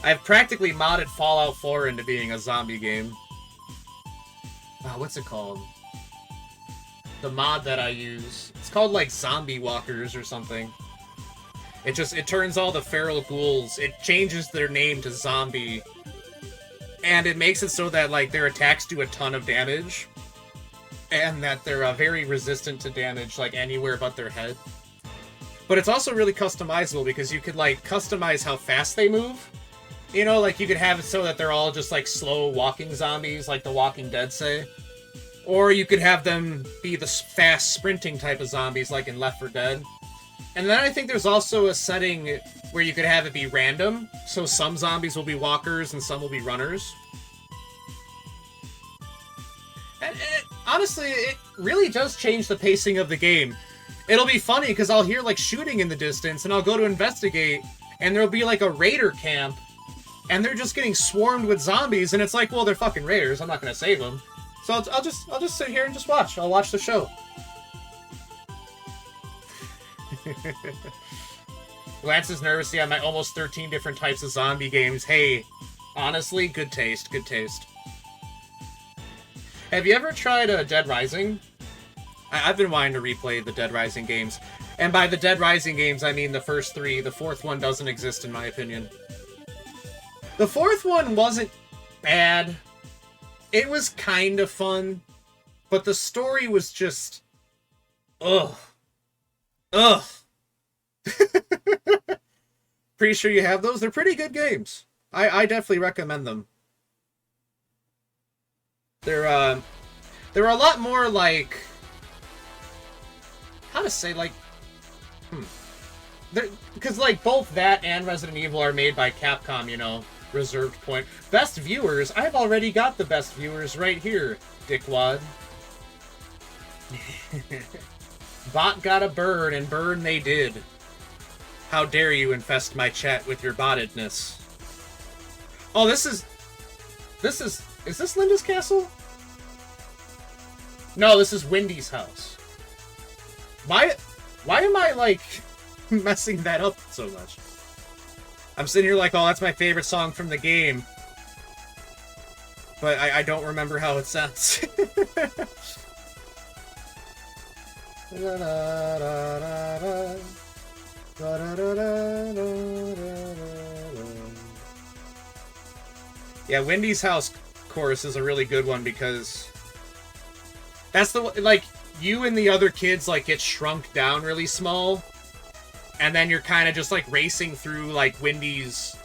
I've practically modded Fallout 4 into being a zombie game. Oh, what's it called? The mod that I use. It's called, like, Zombie Walkers or something. It turns all the feral ghouls, it changes their name to zombie, and it makes it so that, like, their attacks do a ton of damage, and that they're very resistant to damage, like, anywhere but their head. But it's also really customizable, because you could, like, customize how fast they move. You know, like, you could have it so that they're all just, like, slow walking zombies, like The Walking Dead say. Or you could have them be the fast sprinting type of zombies, like in Left 4 Dead. And then I think there's also a setting where you could have it be random. So some zombies will be walkers and some will be runners. And honestly, it really does change the pacing of the game. It'll be funny because I'll hear, like, shooting in the distance and I'll go to investigate and there'll be, like, a raider camp and they're just getting swarmed with zombies, and it's like, well, they're fucking raiders. I'm not going to save them. So I'll just sit here and just watch. I'll watch the show. Lance is nervous. Yeah, my almost 13 different types of zombie games. Hey, honestly, good taste. Good taste. Have you ever tried Dead Rising? I've been wanting to replay the Dead Rising games. And by the Dead Rising games, I mean the first three. The fourth one doesn't exist, in my opinion. The fourth one wasn't bad. It was kind of fun, but the story was just... Ugh. Ugh. Pretty sure you have those? They're pretty good games. I definitely recommend them. They're a lot more like... How to say, like... Because, like, both that and Resident Evil are made by Capcom, you know. Reserved point. Best viewers? I've already got the best viewers right here, dickwad. Bot got a burn, and burn they did. How dare you infest my chat with your bottedness. Oh, is this Linda's castle? No, this is Wendy's house. Why am I, like, messing that up so much? I'm sitting here like, oh, that's my favorite song from the game. But I don't remember how it sounds. Yeah, Wendy's house course is a really good one because that's the like you and the other kids like get shrunk down really small, and then you're kind of just like racing through like Wendy's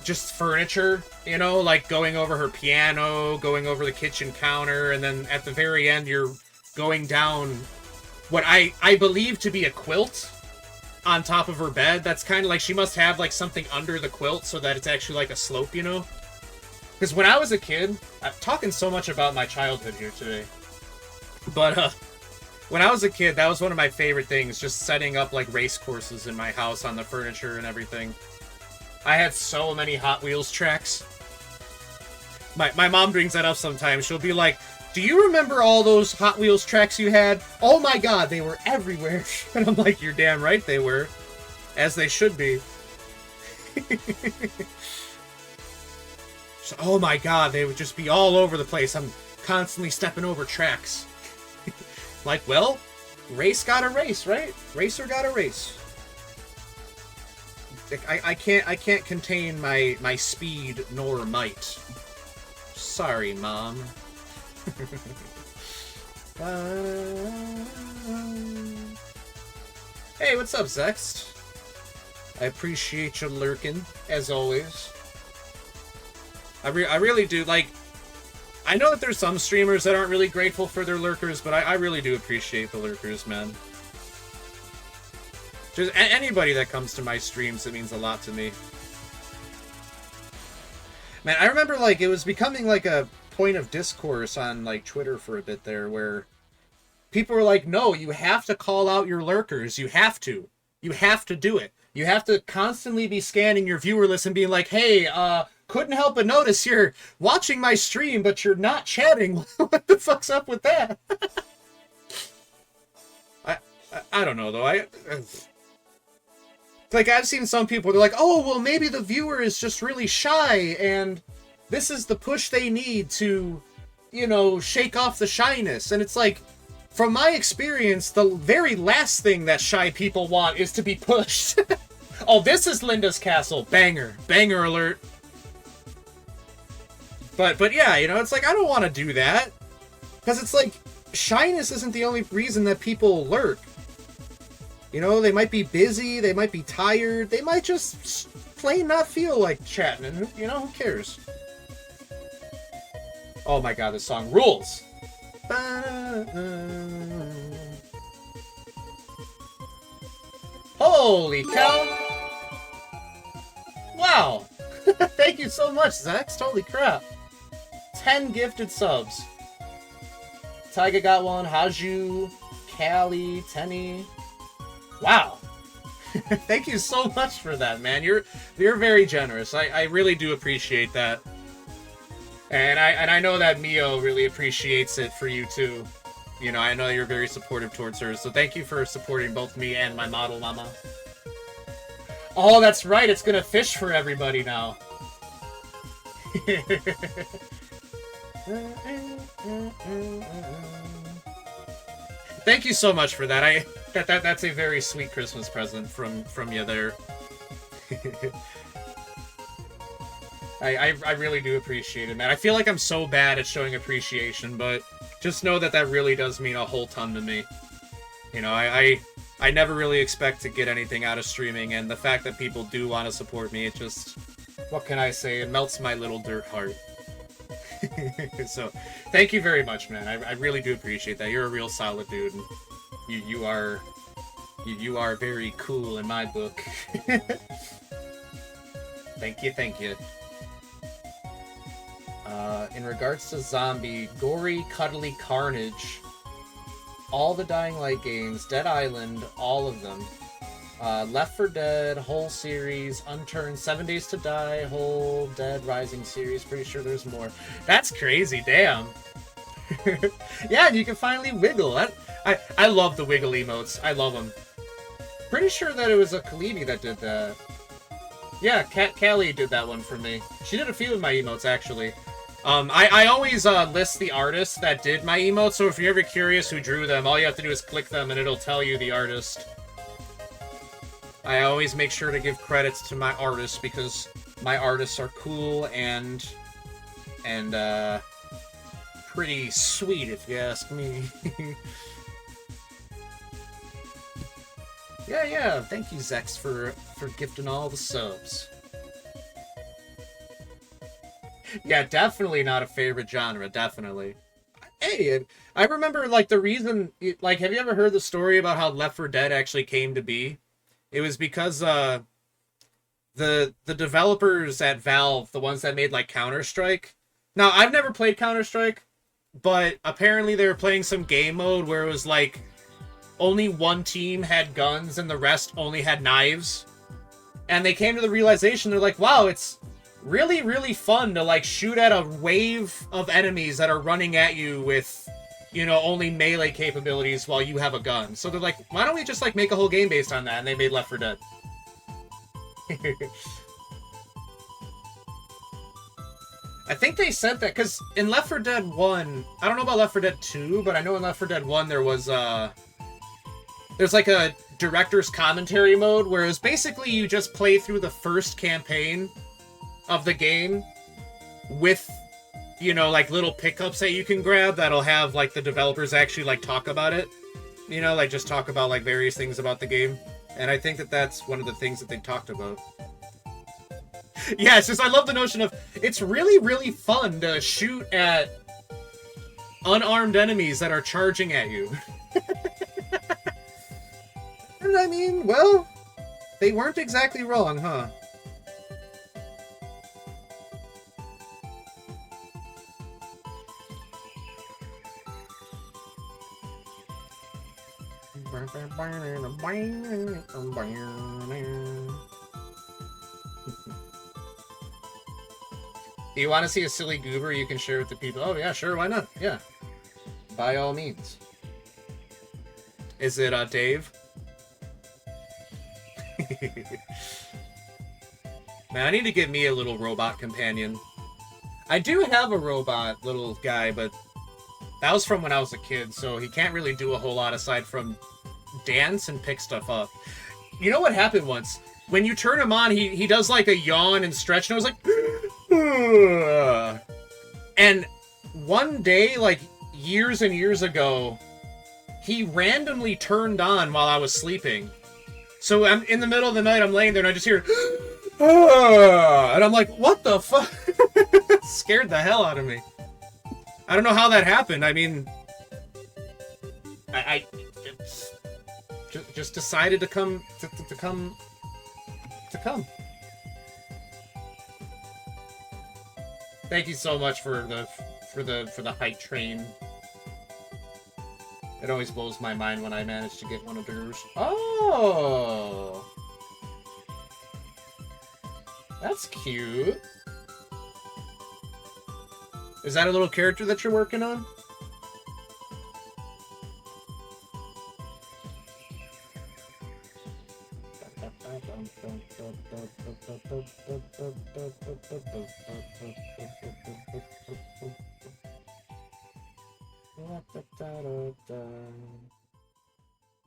just furniture, you know, like going over her piano, going over the kitchen counter, and then at the very end you're going down what I believe to be a quilt on top of her bed. That's kind of like she must have like something under the quilt so that it's actually like a slope, you know? Because when I was a kid, I'm talking so much about my childhood here today, but when I was a kid, that was one of my favorite things, just setting up like race courses in my house on the furniture and everything. I had so many Hot Wheels tracks. My mom brings that up sometimes. She'll be like, do you remember all those Hot Wheels tracks you had? Oh my god, they were everywhere. And I'm like, you're damn right they were. As they should be. So, oh my god, they would just be all over the place. I'm constantly stepping over tracks. Like, well, race gotta race, right? Racer gotta race. I can't contain my speed nor might. Sorry, Mom. Hey, what's up, Zext? I appreciate you lurking, as always. I really do, like, I know that there's some streamers that aren't really grateful for their lurkers, but I really do appreciate the lurkers, man. Just anybody that comes to my streams, it means a lot to me. Man, I remember, like, it was becoming, like, a point of discourse on, like, Twitter for a bit there, where people were like, no, you have to call out your lurkers. You have to. You have to do it. You have to constantly be scanning your viewer list and being like, hey, couldn't help but notice you're watching my stream, but you're not chatting. What the fuck's up with that? I don't know, though. Like, I've seen some people, they're like, oh, well, maybe the viewer is just really shy, and this is the push they need to, you know, shake off the shyness. And it's like, from my experience, the very last thing that shy people want is to be pushed. Oh, this is Linda's Castle. Banger. Banger alert. But yeah, you know, it's like, I don't want to do that. Because it's like, shyness isn't the only reason that people lurk. You know, they might be busy, they might be tired, they might just plain not feel like chatting, and, you know, who cares? Oh my god, this song rules! Holy cow! Wow! Thank you so much, Zax, holy crap! 10 gifted subs. Taiga got one, Haju, Callie, Tenny... Wow. Thank you so much for that, man. You're very generous. I really do appreciate that. And I know that Mio really appreciates it for you too. You know, I know you're very supportive towards her. So thank you for supporting both me and my model mama. Oh, that's right. It's gonna fish for everybody now. Thank you so much for that. That's a very sweet Christmas present from you there. I really do appreciate it, man. I feel like I'm so bad at showing appreciation, but just know that that really does mean a whole ton to me. You know, I never really expect to get anything out of streaming, and the fact that people do want to support me, it just, what can I say? It melts my little dirt heart. So, thank you very much, man. I really do appreciate that. You're a real solid dude. And you are very cool in my book. Thank you, thank you. In regards to zombie, gory, cuddly carnage, all the Dying Light games, Dead Island, all of them. Left 4 Dead, whole series, Unturned, 7 Days to Die, whole Dead Rising series. Pretty sure there's more. That's crazy, damn. Yeah, and you can finally wiggle. I love the wiggle emotes. I love them. Pretty sure that it was a Kalibi that did that. Yeah, Callie did that one for me. She did a few of my emotes, actually. I always list the artists that did my emotes, so if you're ever curious who drew them, all you have to do is click them and it'll tell you the artist. I always make sure to give credits to my artists because my artists are cool and pretty sweet, if you ask me. Yeah. Thank you, Zex, for gifting all the subs. Yeah, definitely not a favorite genre. Definitely. Hey, I remember like the reason. Like, have you ever heard the story about how Left 4 Dead actually came to be? It was because the developers at Valve, the ones that made like Counter-Strike. Now, I've never played Counter-Strike, but apparently they were playing some game mode where it was like only one team had guns and the rest only had knives. And they came to the realization, they're like, wow, it's really, really fun to like shoot at a wave of enemies that are running at you with, you know, only melee capabilities while you have a gun. So they're like, why don't we just like make a whole game based on that? And they made Left 4 Dead. I think they said that because in Left 4 Dead 1, I don't know about Left 4 Dead 2, but I know in Left 4 Dead 1 there was there's like a director's commentary mode, whereas basically you just play through the first campaign of the game with, you know, like little pickups that you can grab that'll have like the developers actually like talk about it, you know, like just talk about like various things about the game. And I think that that's one of the things that they talked about. Yeah, it's just, I love the notion of, it's really, really fun to shoot at unarmed enemies that are charging at you. And I mean, well, they weren't exactly wrong, huh? Do you want to see a silly goober you can share with the people? Oh yeah, sure, why not? Yeah. By all means. Is it, Dave? Man, I need to get me a little robot companion. I do have a robot little guy, but that was from when I was a kid, so he can't really do a whole lot aside from dance and pick stuff up. You know what happened once? When you turn him on, he does like a yawn and stretch, and I was like... And one day, like years and years ago, he randomly turned on while I was sleeping. So I'm in the middle of the night, I'm laying there, and I just hear... And I'm like, what the fuck? Scared the hell out of me. I don't know how that happened. I mean... I just decided to come... To come... Thank you so much for the hype train. It always blows my mind when I manage to get one of yours. Oh! That's cute. Is that a little character that you're working on?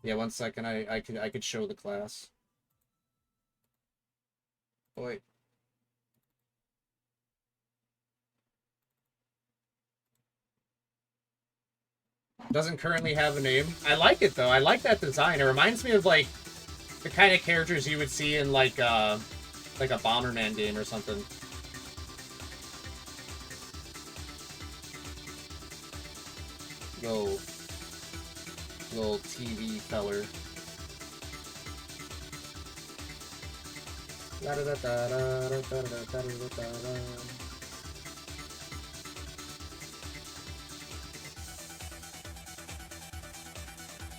Yeah, 1 second. I could show the class. Oh, wait. Doesn't currently have a name. I like it though. I like that design. It reminds me of like the kind of characters you would see in like a Bomberman game or something. Yo, little TV feller.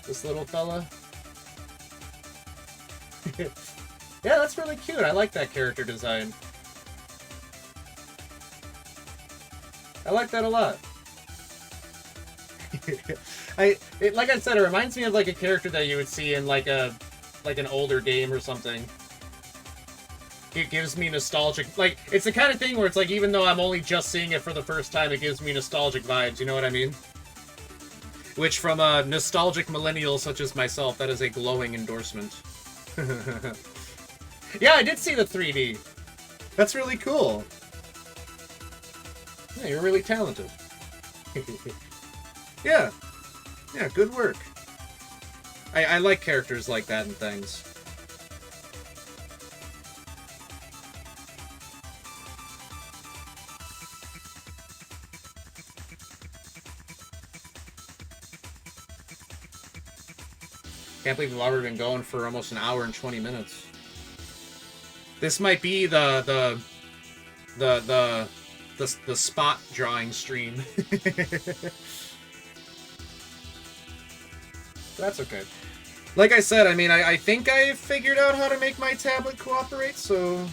This little fella. Yeah, that's really cute. I like that character design. I like that a lot. Like I said, it reminds me of like a character that you would see in like an older game or something. It gives me nostalgic, like, it's the kind of thing where it's like, even though I'm only just seeing it for the first time, it gives me nostalgic vibes, you know what I mean? Which, from a nostalgic millennial such as myself, that is a glowing endorsement. Yeah, I did see the 3D. That's really cool. Yeah, you're really talented. Yeah. Yeah, good work. I like characters like that and things. Can't believe we've already been going for almost an hour and 20 minutes. This might be the spot drawing stream. That's okay. Like I said, I mean, I think I figured out how to make my tablet cooperate, so...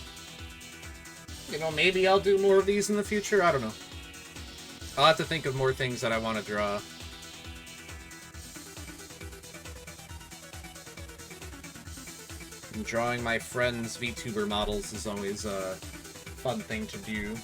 You know, maybe I'll do more of these in the future, I don't know. I'll have to think of more things that I want to draw. And drawing my friends' VTuber models is always a fun thing to do.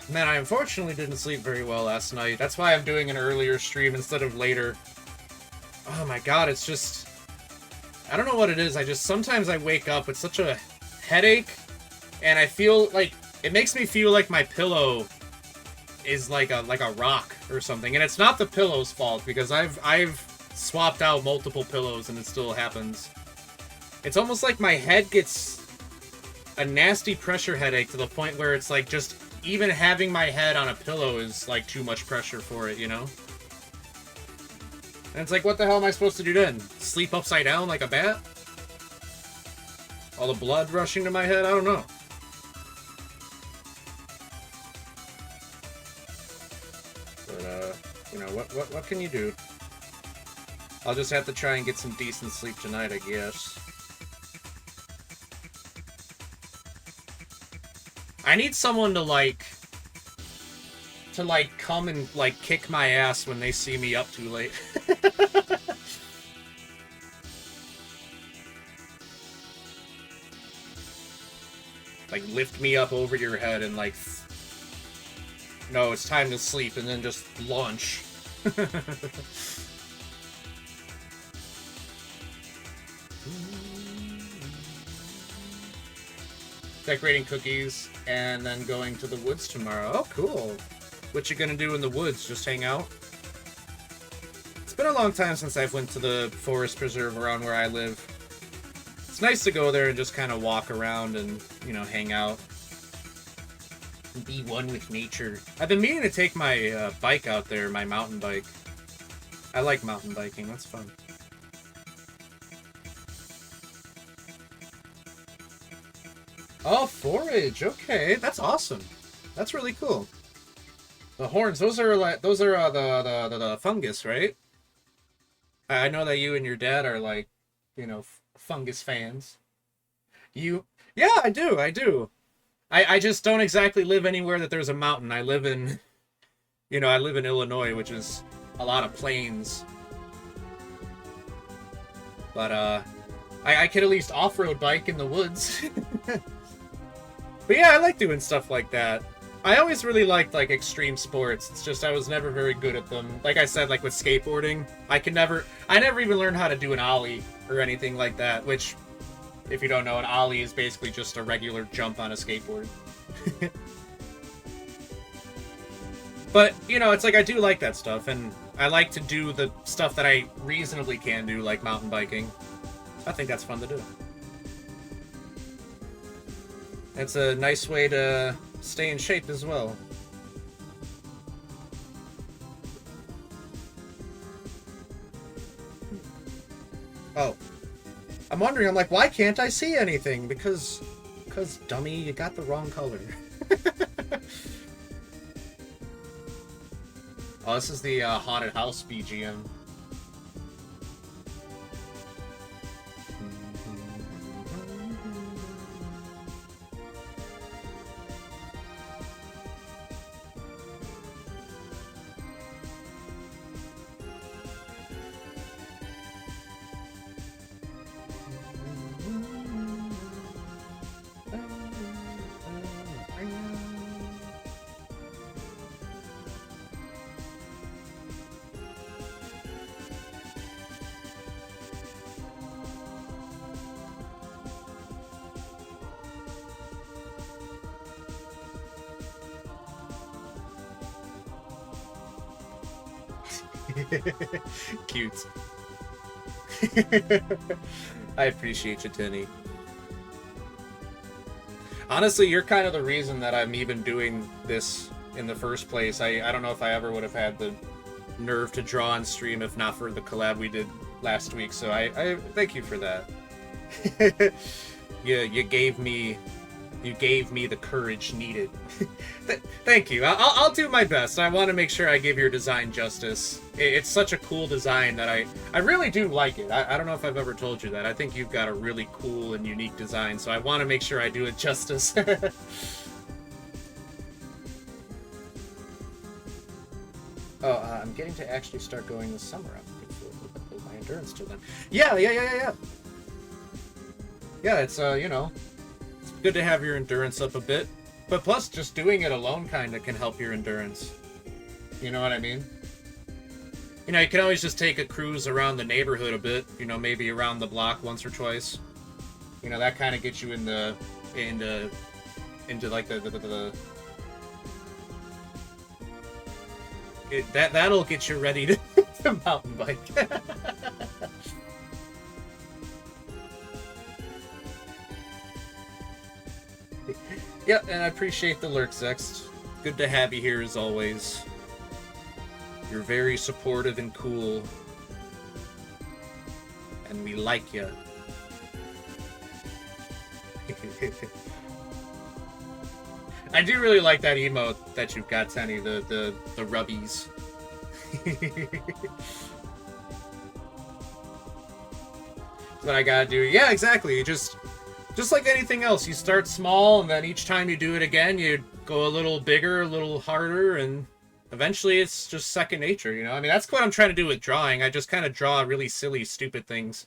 Man, I unfortunately didn't sleep very well last night. That's why I'm doing an earlier stream instead of later. Oh my god, it's just... I don't know what it is. Sometimes I wake up with such a headache, and I feel like... It makes me feel like my pillow is like a rock or something. And it's not the pillow's fault, because I've swapped out multiple pillows and it still happens. It's almost like my head gets a nasty pressure headache to the point where it's like just... Even having my head on a pillow is like too much pressure for it, you know? And it's like, what the hell am I supposed to do then? Sleep upside down like a bat? All the blood rushing to my head? I don't know. But, you know, what can you do? I'll just have to try and get some decent sleep tonight, I guess. I need someone to come and, like, kick my ass when they see me up too late. Like, lift me up over your head and, like, no, it's time to sleep, and then just launch. Decorating cookies, and then going to the woods tomorrow. Oh, cool. What you gonna do in the woods? Just hang out? It's been a long time since I've went to the forest preserve around where I live. It's nice to go there and just kind of walk around and, you know, hang out. And be one with nature. I've been meaning to take my bike out there, my mountain bike. I like mountain biking, that's fun. Oh, forage. Okay, that's awesome. That's really cool. The horns, those are the fungus, right? I know that you and your dad are like, you know, fungus fans. You, yeah, I do. I just don't exactly live anywhere that there's a mountain. I live in, you know, I live in Illinois, which is a lot of plains. But I could at least off-road bike in the woods. But yeah, I like doing stuff like that. I always really liked, like, extreme sports. It's just I was never very good at them. Like I said, like with skateboarding, I never even learned how to do an ollie or anything like that, which, if you don't know, an ollie is basically just a regular jump on a skateboard. But, you know, it's like I do like that stuff, and I like to do the stuff that I reasonably can do, like mountain biking. I think that's fun to do. It's a nice way to stay in shape as well. Oh. I'm wondering, I'm like, why can't I see anything? Because dummy, you got the wrong color. Oh, this is the Haunted House BGM. Cute. I appreciate you, Tinny. Honestly, you're kind of the reason that I'm even doing this in the first place. I don't know if I ever would have had the nerve to draw on stream if not for the collab we did last week, so I thank you for that. You gave me the courage needed. Thank you. I'll do my best. I want to make sure I give your design justice. It's such a cool design that I really do like it. I don't know if I've ever told you that. I think you've got a really cool and unique design, so I want to make sure I do it justice. Oh, I'm getting to actually start going this summer. I'm looking forward to build my endurance till then. Yeah. Yeah, it's, you know, it's good to have your endurance up a bit. But plus, just doing it alone kind of can help your endurance. You know what I mean? You know, you can always just take a cruise around the neighborhood a bit. You know, maybe around the block once or twice. You know, that kind of gets you into like that'll get you ready to mountain bike. Yep, and I appreciate the lurk, Zext. Good to have you here as always. You're very supportive and cool. And we like you. I do really like that emote that you've got, Tenny, the rubbies. That's what I gotta do. Yeah, exactly. Just like anything else, you start small, and then each time you do it again, you go a little bigger, a little harder, and eventually it's just second nature, you know? I mean, that's what I'm trying to do with drawing. I just kind of draw really silly, stupid things.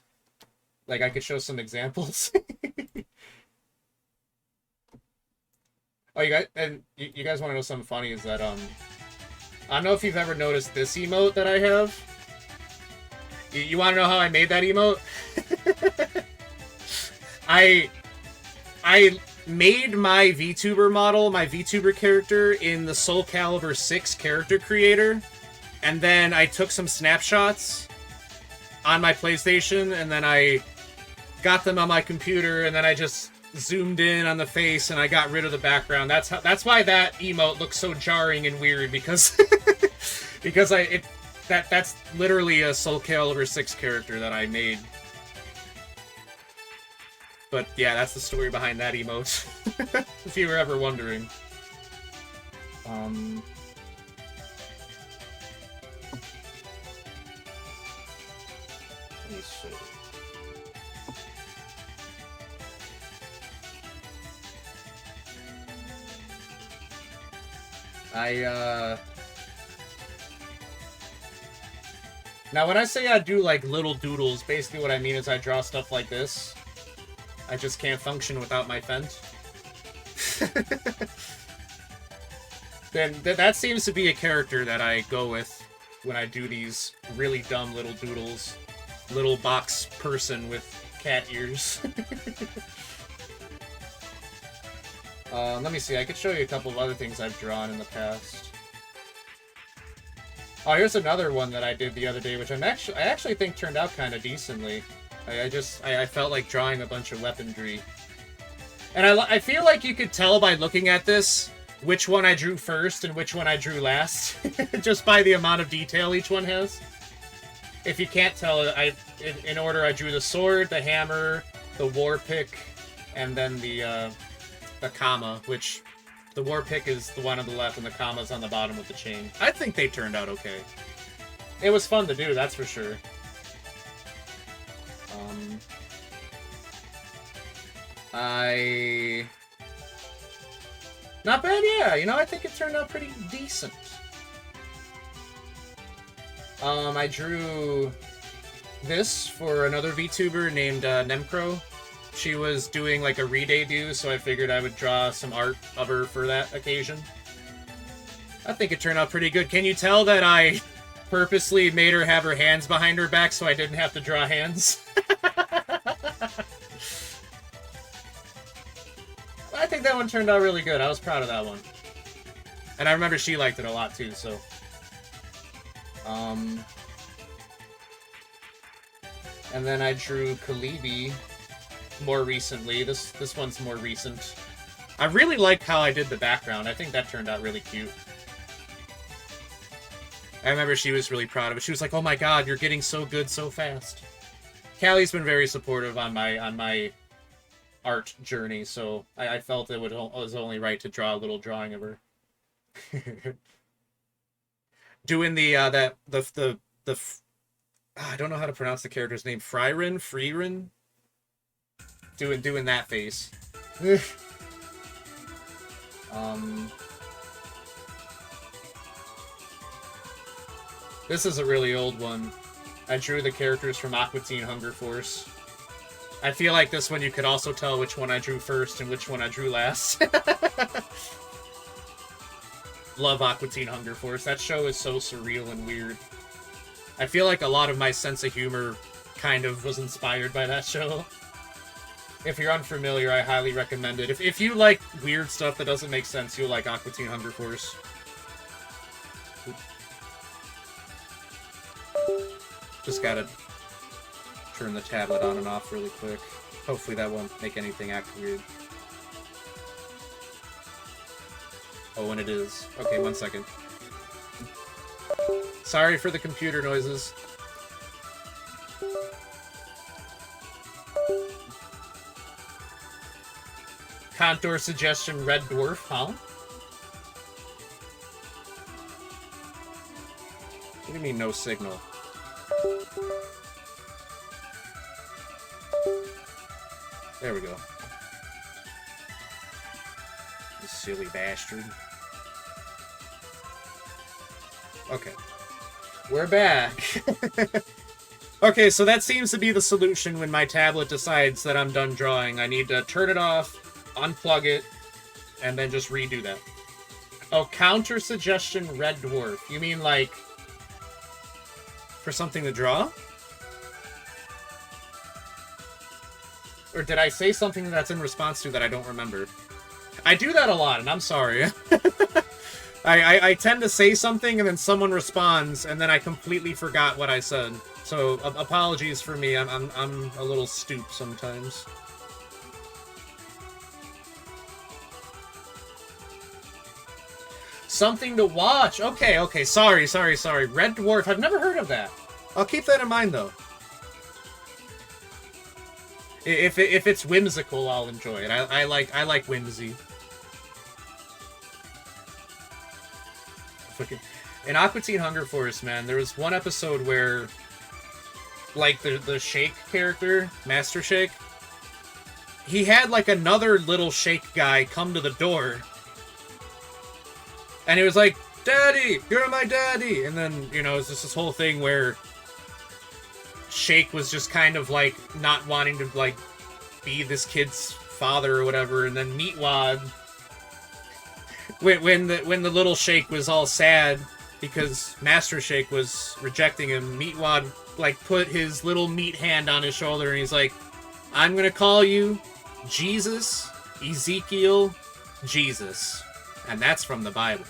Like, I could show some examples. Oh, you guys want to know something funny? Is that, I don't know if you've ever noticed this emote that I have. You want to know how I made that emote? I made my VTuber model, my VTuber character, in the Soul Calibur 6 character creator, and then I took some snapshots on my PlayStation, and then I got them on my computer, and then I just zoomed in on the face, and I got rid of the background. That's why that emote looks so jarring and weird, because that's literally a Soul Calibur 6 character that I made. But yeah, that's the story behind that emote, if you were ever wondering. Let me see. Now when I say I do like little doodles, basically what I mean is I draw stuff like this. I just can't function without my fent. Then that seems to be a character that I go with when I do these really dumb little doodles. Little box person with cat ears. Let me see, I could show you a couple of other things I've drawn in the past. Oh, here's another one that I did the other day, which I actually think turned out kind of decently. I felt like drawing a bunch of weaponry. And I feel like you could tell by looking at this which one I drew first and which one I drew last. Just by the amount of detail each one has. If you can't tell, in order I drew the sword, the hammer, the war pick, and then the comma, which the war pick is the one on the left and the comma's on the bottom with the chain. I think they turned out okay. It was fun to do, that's for sure. Not bad, yeah. You know, I think it turned out pretty decent. I drew this for another VTuber named Nemcro. She was doing like a re-debut, so I figured I would draw some art of her for that occasion. I think it turned out pretty good. Can you tell that I purposely made her have her hands behind her back so I didn't have to draw hands? I think that one turned out really good. I was proud of that one. And I remember she liked it a lot too, so... And then I drew Kalibi more recently. This one's more recent. I really like how I did the background. I think that turned out really cute. I remember she was really proud of it. She was like, "Oh my god, you're getting so good so fast." Callie's been very supportive on my art journey, so I felt it was only right to draw a little drawing of her. Doing the I don't know how to pronounce the character's name. Freerin? Doing that face. This is a really old one. I drew the characters from Aqua Teen Hunger Force. I feel like this one you could also tell which one I drew first and which one I drew last. Love Aqua Teen Hunger Force. That show is so surreal and weird. I feel like a lot of my sense of humor kind of was inspired by that show. If you're unfamiliar, I highly recommend it. If you like weird stuff that doesn't make sense, you'll like Aqua Teen Hunger Force. Just gotta turn the tablet on and off really quick. Hopefully that won't make anything act weird. Oh, and it is. Okay, 1 second. Sorry for the computer noises. Contour suggestion, Red Dwarf, huh? What do you mean, no signal? There we go. You silly bastard. Okay. We're back. Okay, so that seems to be the solution when my tablet decides that I'm done drawing. I need to turn it off, unplug it, and then just redo that. Oh, counter suggestion, Red Dwarf. You mean like for something to draw? Or did I say something that's in response to that I don't remember? I do that a lot, and I'm sorry. I tend to say something, and then someone responds, and then I completely forgot what I said. So, apologies for me. I'm a little stoop sometimes. Something to watch. Okay. Sorry. Red Dwarf. I've never heard of that. I'll keep that in mind, though. If it's whimsical, I'll enjoy it. I like whimsy. In Aqua Teen Hunger Force, man, there was one episode where, like, the Shake character, Master Shake, he had, like, another little Shake guy come to the door. And he was like, "Daddy, you're my daddy!" And then, you know, it was just this whole thing where Shake was just kind of, like, not wanting to, like, be this kid's father or whatever. And then Meatwad, when the little Shake was all sad because Master Shake was rejecting him, Meatwad, like, put his little meat hand on his shoulder and he's like, "I'm gonna call you Jesus, Ezekiel, Jesus." And that's from the Bible.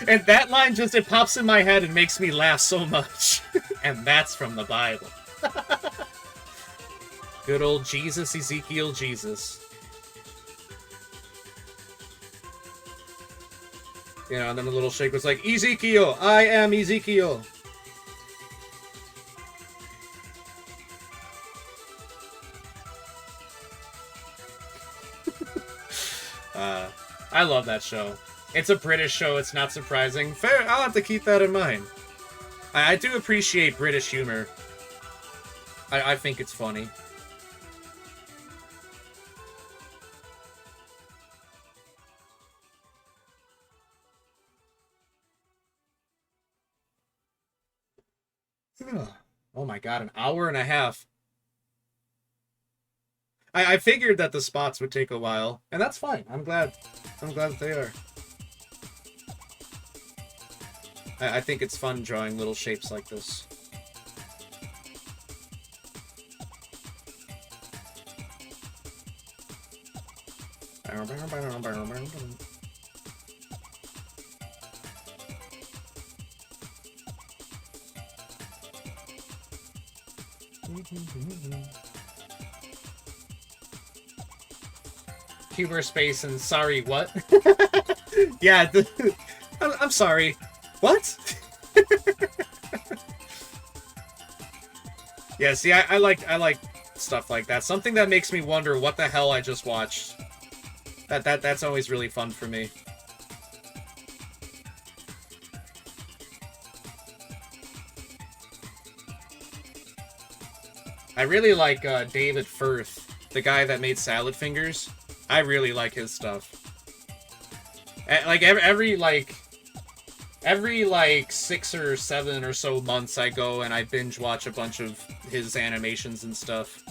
And that line just, it pops in my head and makes me laugh so much. And that's from the Bible. Good old Jesus, Ezekiel, Jesus. You know, and then the little Shake was like, "Ezekiel, I am Ezekiel." Uh, I love that show. It's a British show, it's not surprising. Fair, I'll have to keep that in mind. I do appreciate British humor. I think it's funny. Oh my god, an hour and a half. I figured that the spots would take a while, and that's fine. I'm glad that they are. I think it's fun drawing little shapes like this. Humor space and sorry, what? Yeah, I'm sorry. What? Yeah, see, I like stuff like that. Something that makes me wonder what the hell I just watched. That's always really fun for me. I really like David Firth, the guy that made Salad Fingers. I really like his stuff. Like every 6 or 7 or so months I go and I binge watch a bunch of his animations and stuff.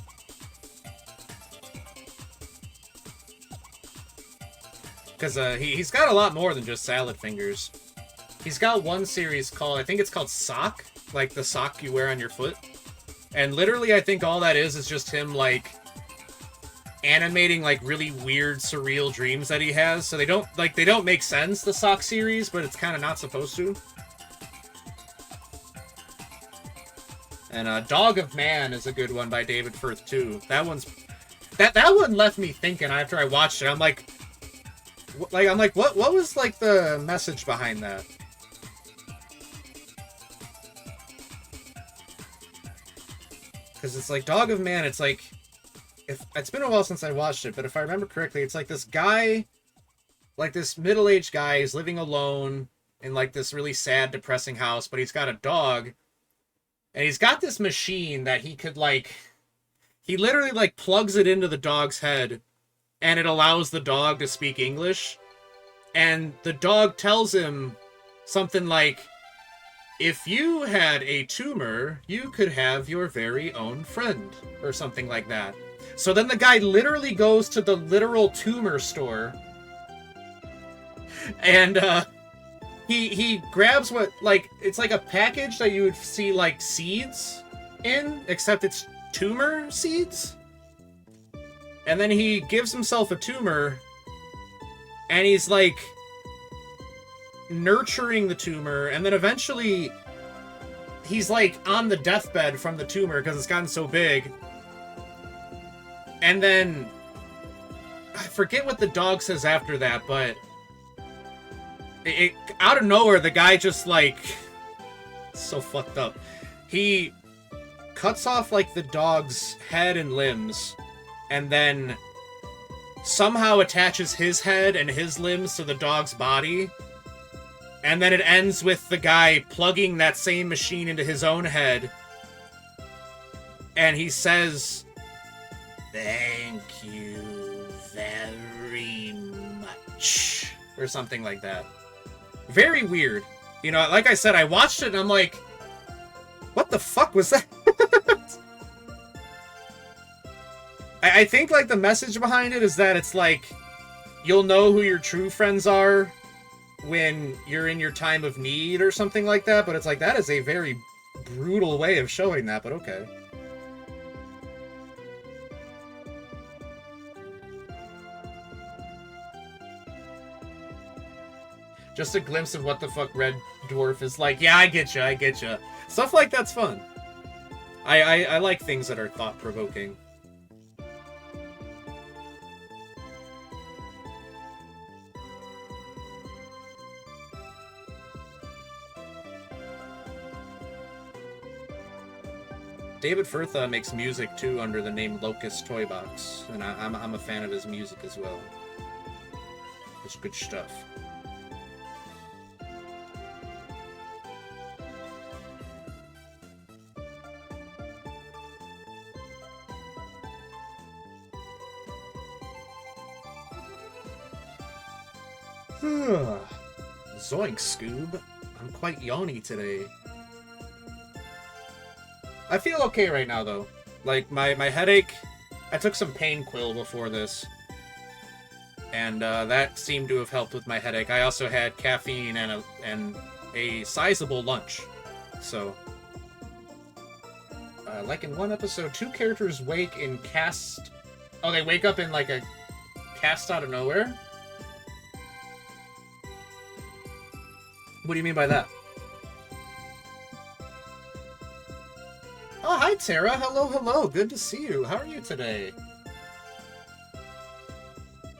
Because he's got a lot more than just Salad Fingers. He's got one series called, I think it's called Sock, like the sock you wear on your foot. And literally I think all that is just him like animating like really weird surreal dreams that he has. So they don't make sense, the Sock series, but it's kind of not supposed to. And Dog of Man is a good one by David Firth too. That one left me thinking after I watched it. I'm like what was like the message behind that? Because it's like Dog of Man, it's like, if it's been a while since I watched it, but if I remember correctly, it's like this guy, like this middle-aged guy is living alone in like this really sad, depressing house, but he's got a dog, and he's got this machine that he could like, he literally like plugs it into the dog's head, and it allows the dog to speak English, and the dog tells him something like, if you had a tumor, you could have your very own friend, or something like that. So then the guy literally goes to the literal tumor store, and he grabs what, like, it's like a package that you would see like seeds in, except it's tumor seeds. And then he gives himself a tumor, and he's like nurturing the tumor, and then eventually he's like on the deathbed from the tumor because it's gotten so big. And then I forget what the dog says after that, but it out of nowhere the guy just like, so fucked up. He cuts off like the dog's head and limbs, and then somehow attaches his head and his limbs to the dog's body. And then it ends with the guy plugging that same machine into his own head. And he says, "Thank you very much." Or something like that. Very weird. You know, like I said, I watched it and I'm like, what the fuck was that? I think like the message behind it is that it's like, you'll know who your true friends are when you're in your time of need or something like that, but it's like, that is a very brutal way of showing that, but okay. Just a glimpse of what the fuck Red Dwarf is like. Yeah, I get you, I get you. Stuff like that's fun. I like things that are thought-provoking. David Firth makes music too under the name Locust Toy Box, and I'm a fan of his music as well. is good stuff. Zoink, Scoob. I'm quite yawny today. I feel okay right now, though. Like, my headache... I took some pain quill before this. And that seemed to have helped with my headache. I also had caffeine and a sizable lunch. So... like in one episode, 2 characters wake in cast... Oh, they wake up in, like, a cast out of nowhere? What do you mean by that? Oh, hi, Tara. Hello, hello. Good to see you. How are you today?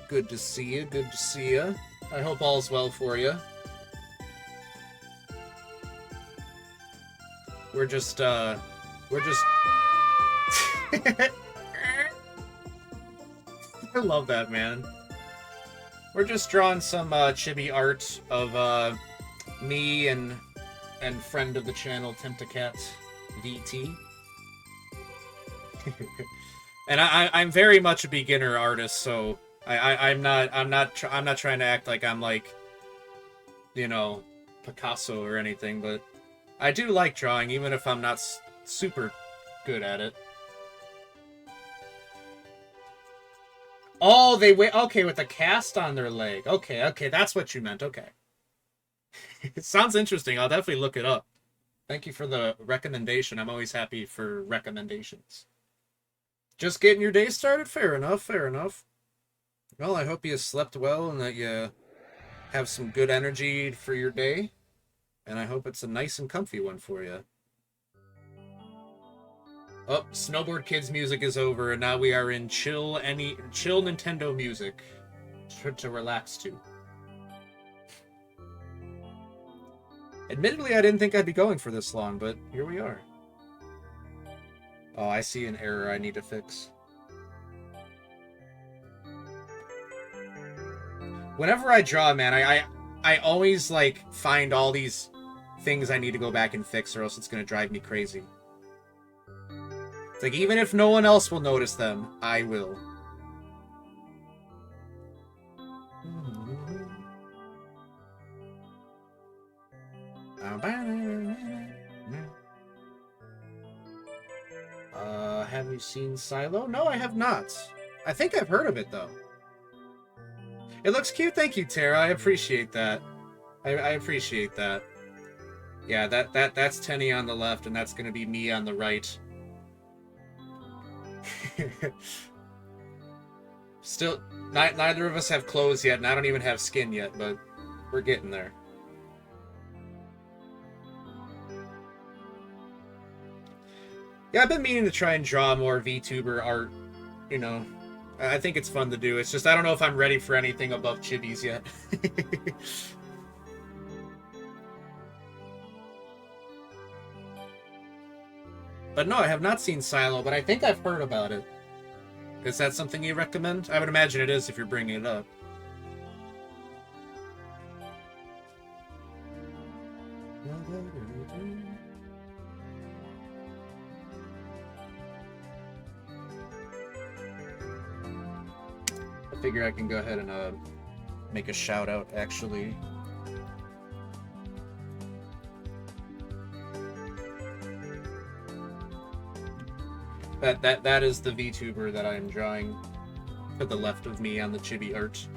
Good to see you. Good to see you. I hope all's well for you. We're just... I love that, man. We're just drawing some chibi art of me and friend of the channel, Temptacat VT. And I'm very much a beginner artist, so I'm not trying to act like I'm like, you know, Picasso or anything, but I do like drawing, even if I'm not super good at it. Oh, they wait. Okay, with the cast on their leg. Okay, that's what you meant. Okay. It sounds interesting. I'll definitely look it up. Thank you for the recommendation. I'm always happy for recommendations. Just getting your day started? Fair enough, fair enough. Well, I hope you slept well and that you have some good energy for your day. And I hope it's a nice and comfy one for you. Oh, Snowboard Kids music is over, and now we are in chill Nintendo music to relax to. Admittedly, I didn't think I'd be going for this long, but here we are. Oh, I see an error I need to fix. Whenever I draw, man, I always, like, find all these things I need to go back and fix, or else it's gonna drive me crazy. It's like, even if no one else will notice them, I will. Have you seen Silo? No, I have not. I think I've heard of it, though. It looks cute. Thank you, Tara. I appreciate that. I appreciate that. Yeah, that's Tenny on the left, and that's going to be me on the right. Still, neither of us have clothes yet, and I don't even have skin yet, but we're getting there. Yeah, I've been meaning to try and draw more VTuber art, you know. I think it's fun to do. It's just I don't know if I'm ready for anything above chibis yet. But no, I have not seen Silo, but I think I've heard about it. Is that something you recommend? I would imagine it is if you're bringing it up. I figure I can go ahead and make a shout out, actually. That is the VTuber that I am drawing to the left of me on the chibi art.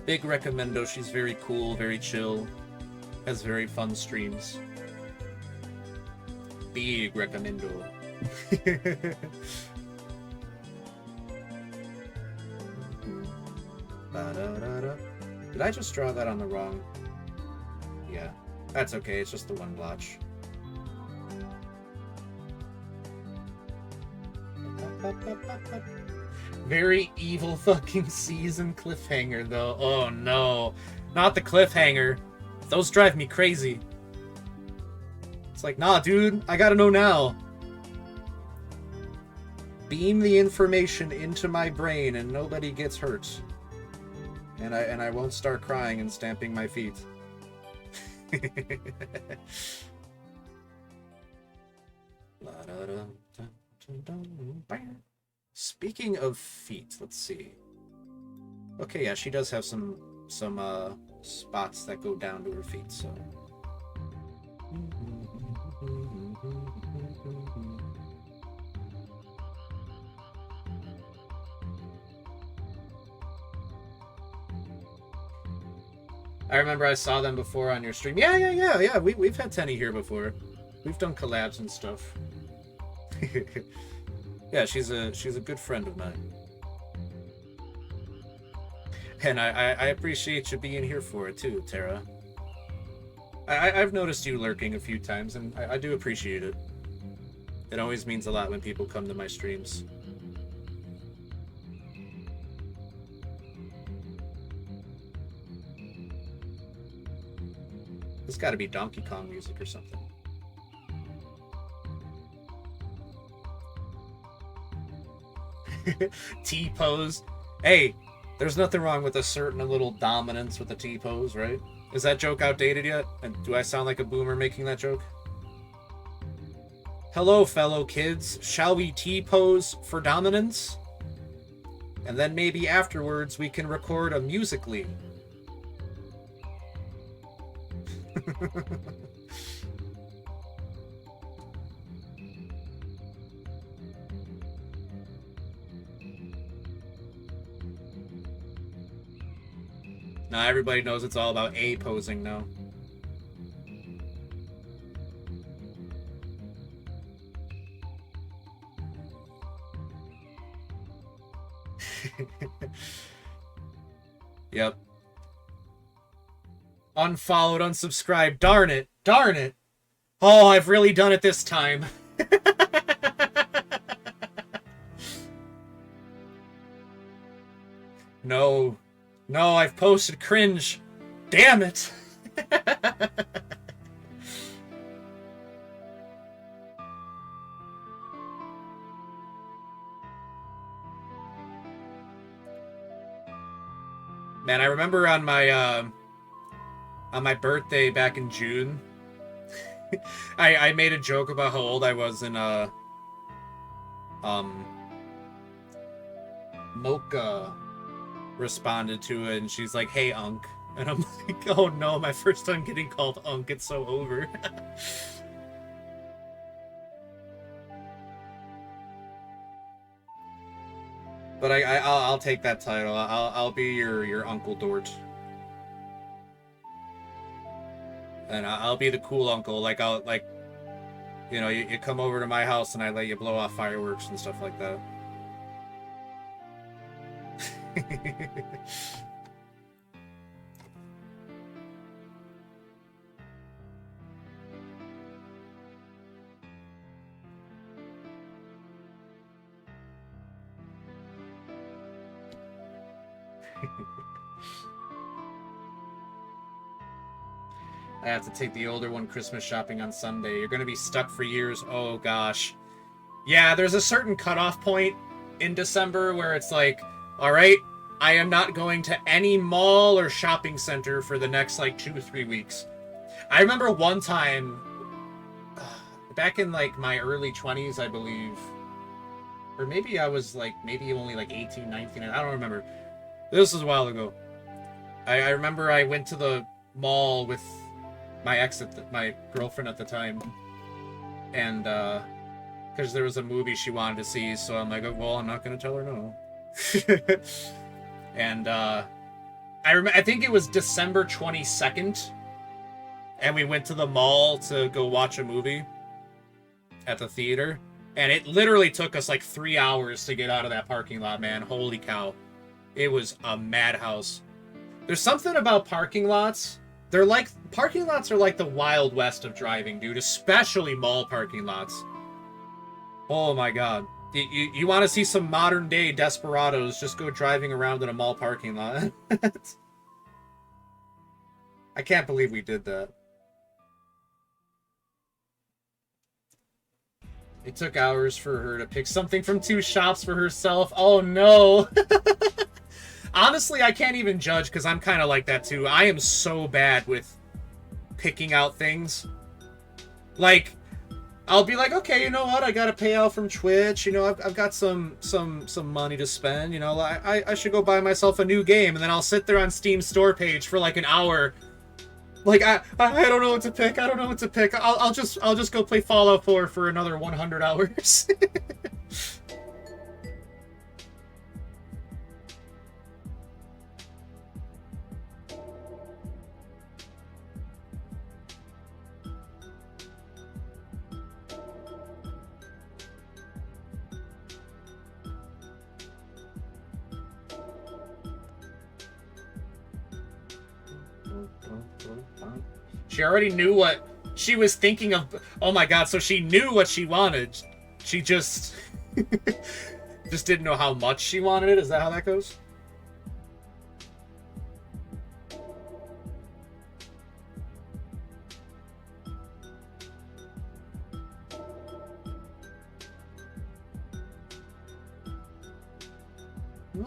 Big recommendo. She's very cool, very chill, has very fun streams. Big recommendo. Did I just draw that on the wrong? Yeah, that's okay. It's just the one blotch. Very evil fucking season cliffhanger, though. Oh no, not the cliffhanger. Those drive me crazy. It's like, nah, dude, I gotta know now. Beam the information into my brain and nobody gets hurt. and I won't start crying and stamping my feet. Speaking of feet, let's see. Okay, yeah, she does have some spots that go down to her feet, so. I remember I saw them before on your stream. Yeah. We've had Tenny here before. We've done collabs and stuff. Yeah, she's a good friend of mine. And I appreciate you being here for it too, Tara. I've noticed you lurking a few times, and I do appreciate it. It always means a lot when people come to my streams. It's gotta be Donkey Kong music or something. T-pose. Hey, there's nothing wrong with a certain little dominance with the T-pose, right? Is that joke outdated yet? And do I sound like a boomer making that joke? Hello, fellow kids. Shall we T-pose for dominance? And then maybe afterwards we can record a Musical.ly. Now everybody knows it's all about A-posing now. Yep. Unfollowed, unsubscribed. Darn it. Darn it. Oh, I've really done it this time. No. No, I've posted cringe. Damn it. Man, I remember on my birthday back in June, I made a joke about how old I was, and Mocha responded to it, and she's like, "Hey, Unk," and I'm like, "Oh no, my first time getting called Unk, it's so over." But I'll take that title. I'll be your Uncle Dort. And I'll be the cool uncle. Like, you know, you come over to my house and I let you blow off fireworks and stuff like that. I have to take the older one Christmas shopping on Sunday. You're going to be stuck for years. Oh, gosh. Yeah, there's a certain cutoff point in December where it's like, all right, I am not going to any mall or shopping center for the next, like, 2 or 3 weeks. I remember one time, back in, like, my early 20s, I believe, or maybe I was, like, maybe only, like, 18, 19, I don't remember. This was a while ago. I remember I went to the mall with my my girlfriend at the time, and because there was a movie she wanted to see, so I'm like, oh, well, I'm not gonna tell her no. And I think it was December 22nd, and we went to the mall to go watch a movie at the theater, and it literally took us like 3 hours to get out of that parking lot, man. Holy cow, it was a madhouse. There's something about parking lots. Parking lots are like the Wild West of driving, dude, especially mall parking lots. Oh my god. You want to see some modern day desperados, just go driving around in a mall parking lot. I can't believe we did that. It took hours for her to pick something from 2 shops for herself. Oh no. Honestly, I can't even judge because I'm kind of like that too. I am so bad with picking out things. Like, I'll be like, okay, you know what? I got a payout from Twitch. You know, I've got some money to spend. You know, I should go buy myself a new game, and then I'll sit there on Steam store page for like an hour. Like I don't know what to pick. I don't know what to pick. I'll just go play Fallout 4 for another 100 hours. She already knew what she was thinking of. Oh my god, so she knew what she wanted. She just just didn't know how much she wanted it. Is that how that goes?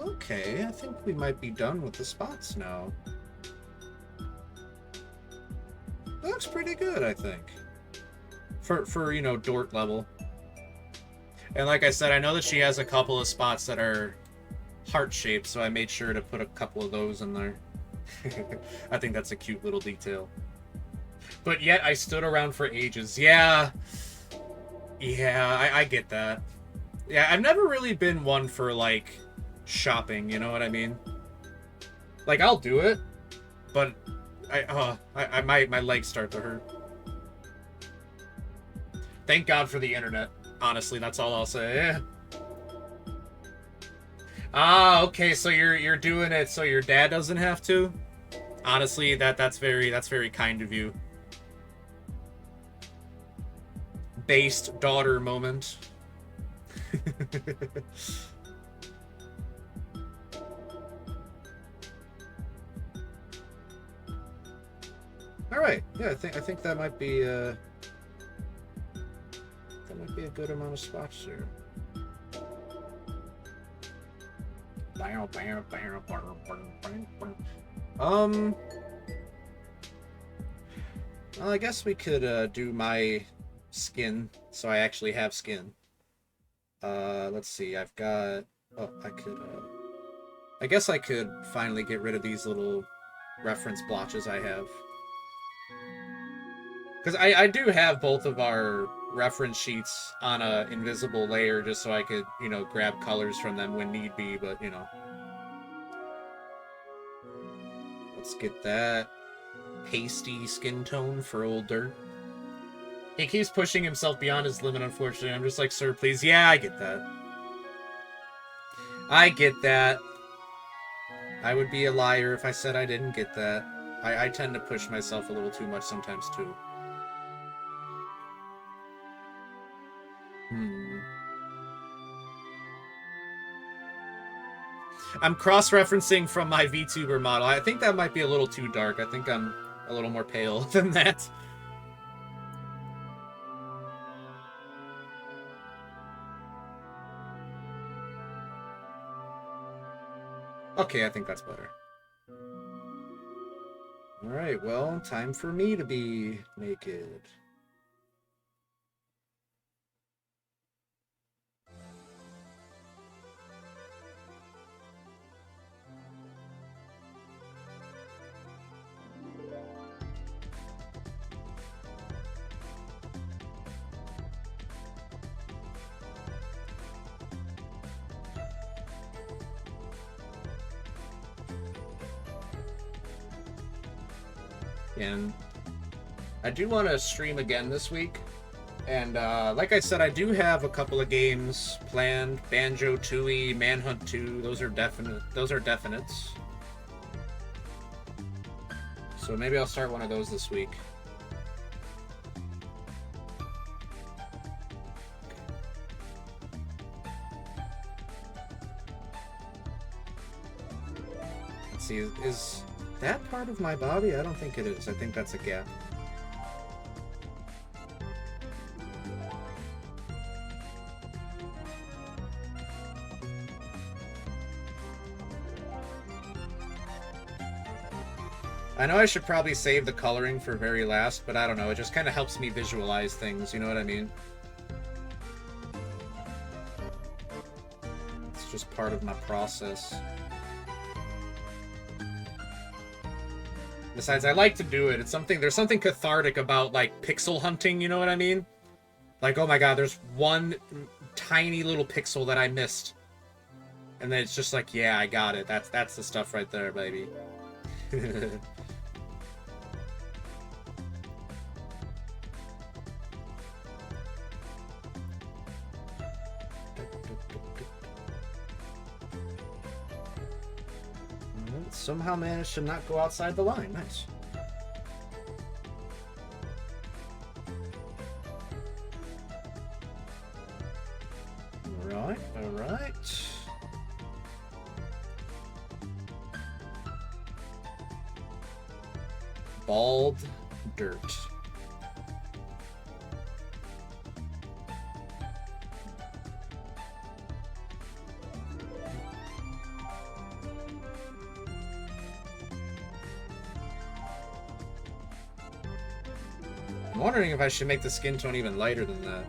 Okay, I think we might be done with the spots now. Looks pretty good, I think. For you know, Dort level. And like I said, I know that she has a couple of spots that are heart-shaped, so I made sure to put a couple of those in there. I think that's a cute little detail. But yet, I stood around for ages. Yeah. Yeah, I get that. Yeah, I've never really been one for, like, shopping, you know what I mean? Like, I'll do it, but my legs start to hurt. Thank God for the internet. Honestly, that's all I'll say. Ah, okay, so you're doing it so your dad doesn't have to? Honestly, that's very kind of you. Based daughter moment. All right, yeah, I think that might be a good amount of spots there. Well, I guess we could do my skin, so I actually have skin. Let's see, I've got. Oh, I guess I could finally get rid of these little reference blotches I have. Because I do have both of our reference sheets on a invisible layer just so I could, you know, grab colors from them when need be, but, you know. Let's get that pasty skin tone for old Dirt. He keeps pushing himself beyond his limit, unfortunately. I'm just like, sir, please. Yeah, I get that. I get that. I would be a liar if I said I didn't get that. I tend to push myself a little too much sometimes, too. I'm cross-referencing from my VTuber model. I think that might be a little too dark. I think I'm a little more pale than that. Okay, I think that's better. Alright, well, time for me to be naked. And I do want to stream again this week. And like I said, I do have a couple of games planned. Banjo-Tooie, Manhunt 2, those are definites. So maybe I'll start one of those this week. Let's see, is that part of my body? I don't think it is. I think that's a gap. I know I should probably save the coloring for very last, but I don't know. It just kind of helps me visualize things, you know what I mean? It's just part of my process. Besides, I like to do it. It's something, there's something cathartic about, like, pixel hunting, you know what I mean? Like, oh my god, there's one tiny little pixel that I missed. And then it's just like, yeah, I got it. That's the stuff right there, baby. Somehow managed to not go outside the line. Nice. Alright, alright. Bald dirt. I'm wondering if I should make the skin tone even lighter than that.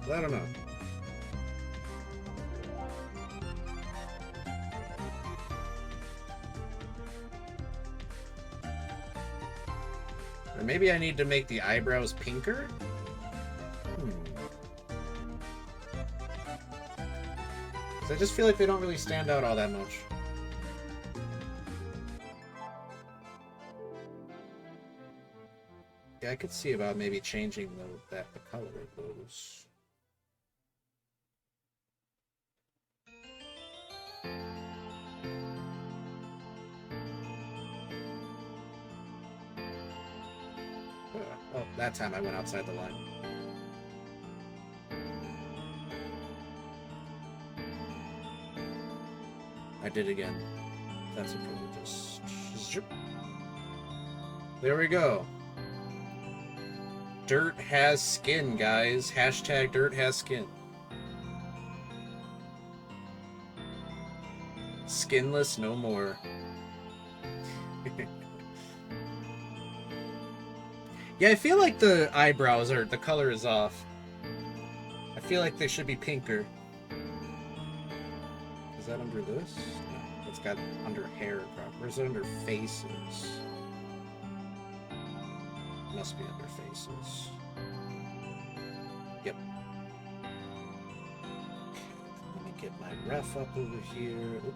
But I don't know. Or maybe I need to make the eyebrows pinker? Because I just feel like they don't really stand out all that much. Yeah, I could see about maybe changing the color of those. Oh, that time I went outside the line. I did again. That's a privilege. There we go. Dirt has skin, guys. Hashtag dirt has skin. Skinless no more. Yeah, I feel like the eyebrows are, the color is off. I feel like they should be pinker. Is that under this? No, it's got under hair. Or is it under faces? Must be under faces. Yep. Okay, let me get my ref up over here. Oop.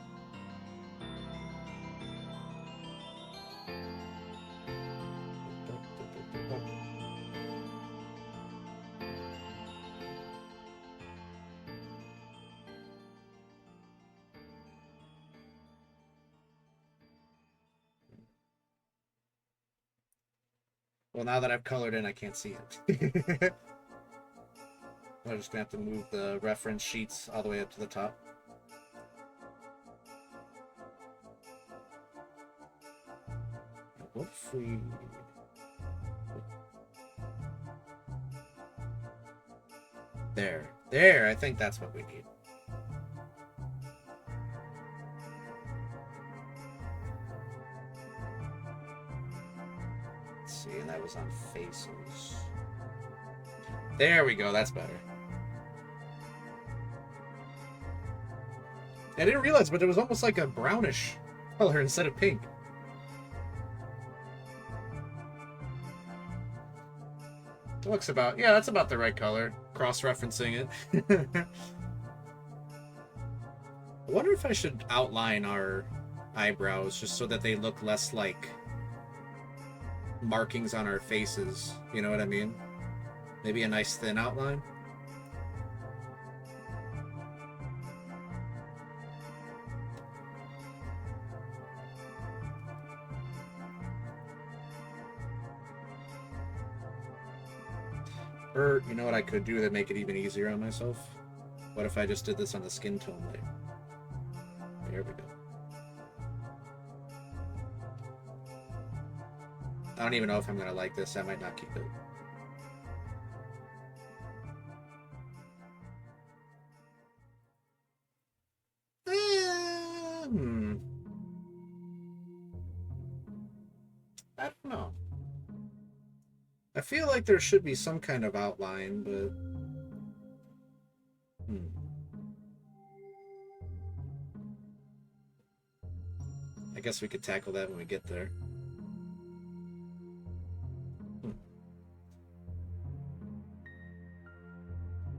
Well, now that I've colored in, I can't see it. I'm just gonna have to move the reference sheets all the way up to the top. What if we... There. There, I think that's what we need. See, and that was on faces. There we go, that's better. I didn't realize, but it was almost like a brownish color instead of pink. It looks about, yeah, that's about the right color. Cross-referencing it. I wonder if I should outline our eyebrows just so that they look less like markings on our faces, you know what I mean? Maybe a nice thin outline. Or, you know what I could do to make it even easier on myself? What if I just did this on the skin tone layer? There we go. I don't even know if I'm going to like this. I might not keep it. feel like there should be some kind of outline, but... I guess we could tackle that when we get there.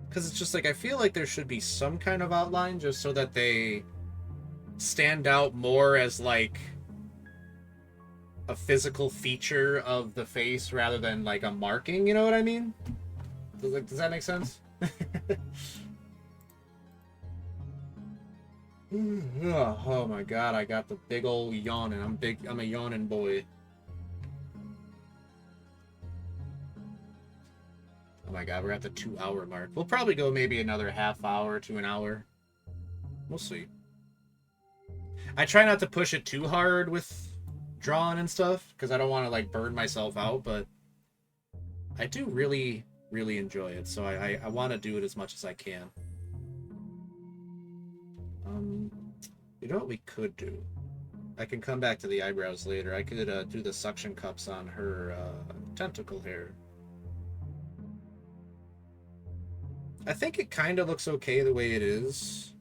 Because it's just like, I feel like there should be some kind of outline just so that they stand out more as like a physical feature of the face rather than like a marking, you know what I mean? Does that make sense? Oh my god, I got the big old yawning. I'm a yawning boy. Oh my god, we're at the 2-hour mark. We'll probably go maybe another half hour to an hour. We'll see. I try not to push it too hard with drawing and stuff, because I don't want to like burn myself out, but I do really, really enjoy it, so I want to do it as much as I can. You know what we could do? I can come back to the eyebrows later. I could do the suction cups on her tentacle hair. I think it kind of looks okay the way it is,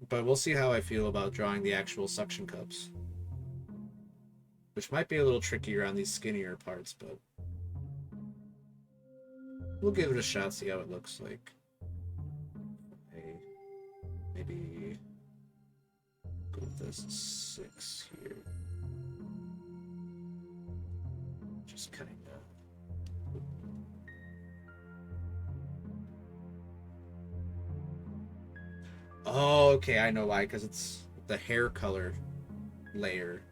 but we'll see how I feel about drawing the actual suction cups. Which might be a little trickier on these skinnier parts, but we'll give it a shot, see how it looks like. Okay. Maybe go with this 6 here. Just kind of. Oh, okay, I know why, because it's the hair color layer.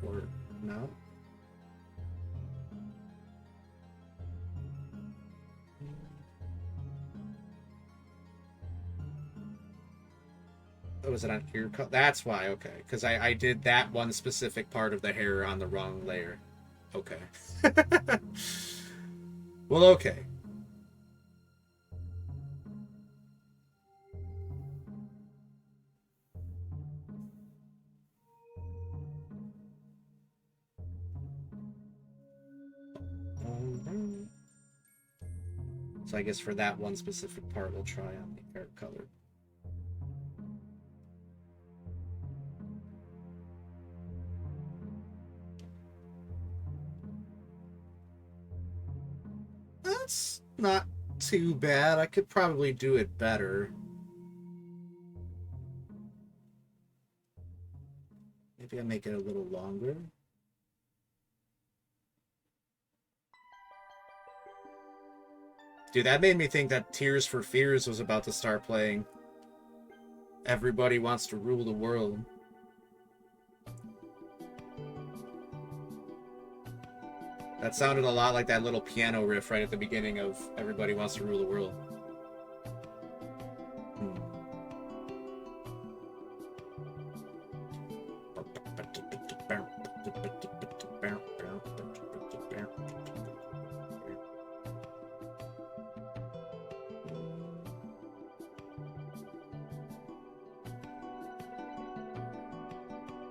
Or no? Oh, was it on ear color? That's why, okay. Because I did that one specific part of the hair on the wrong layer. Okay. Well, okay. So I guess for that one specific part, we'll try on the hair color. That's not too bad. I could probably do it better. Maybe I make it a little longer. Dude, that made me think that Tears for Fears was about to start playing. Everybody wants to rule the world. That sounded a lot like that little piano riff right at the beginning of Everybody Wants to Rule the World.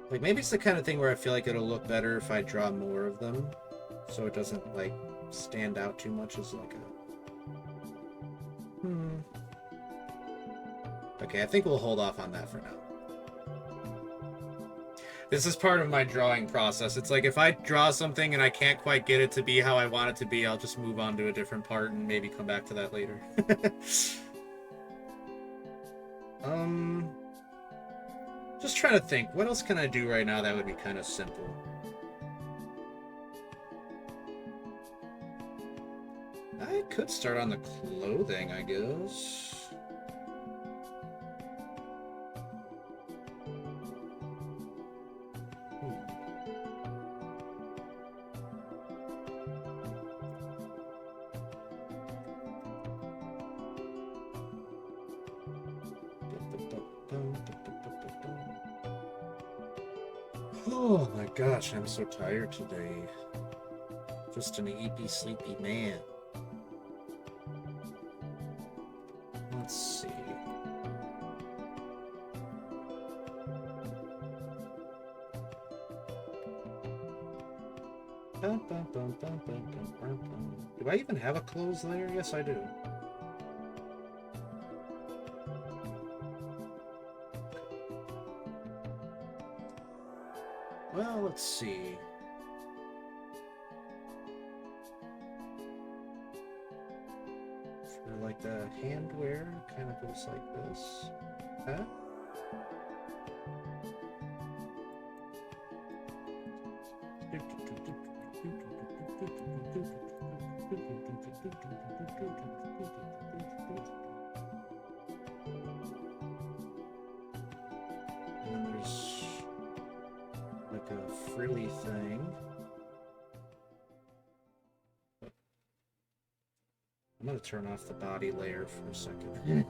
Like, maybe it's the kind of thing where I feel like it'll look better if I draw more of them, so it doesn't, like, stand out too much as, like, a... Okay, I think we'll hold off on that for now. This is part of my drawing process. It's like, if I draw something and I can't quite get it to be how I want it to be, I'll just move on to a different part and maybe come back to that later. Just trying to think, what else can I do right now that would be kind of simple? I could start on the clothing, I guess. Oh my gosh, I'm so tired today. Just an eepy, sleepy man. Let's see. Do I even have a close layer? Yes, I do. Well, let's see. For like the handwear, kind of goes like this. Huh? And then there's like a frilly thing. I'm gonna turn off the body layer for a second.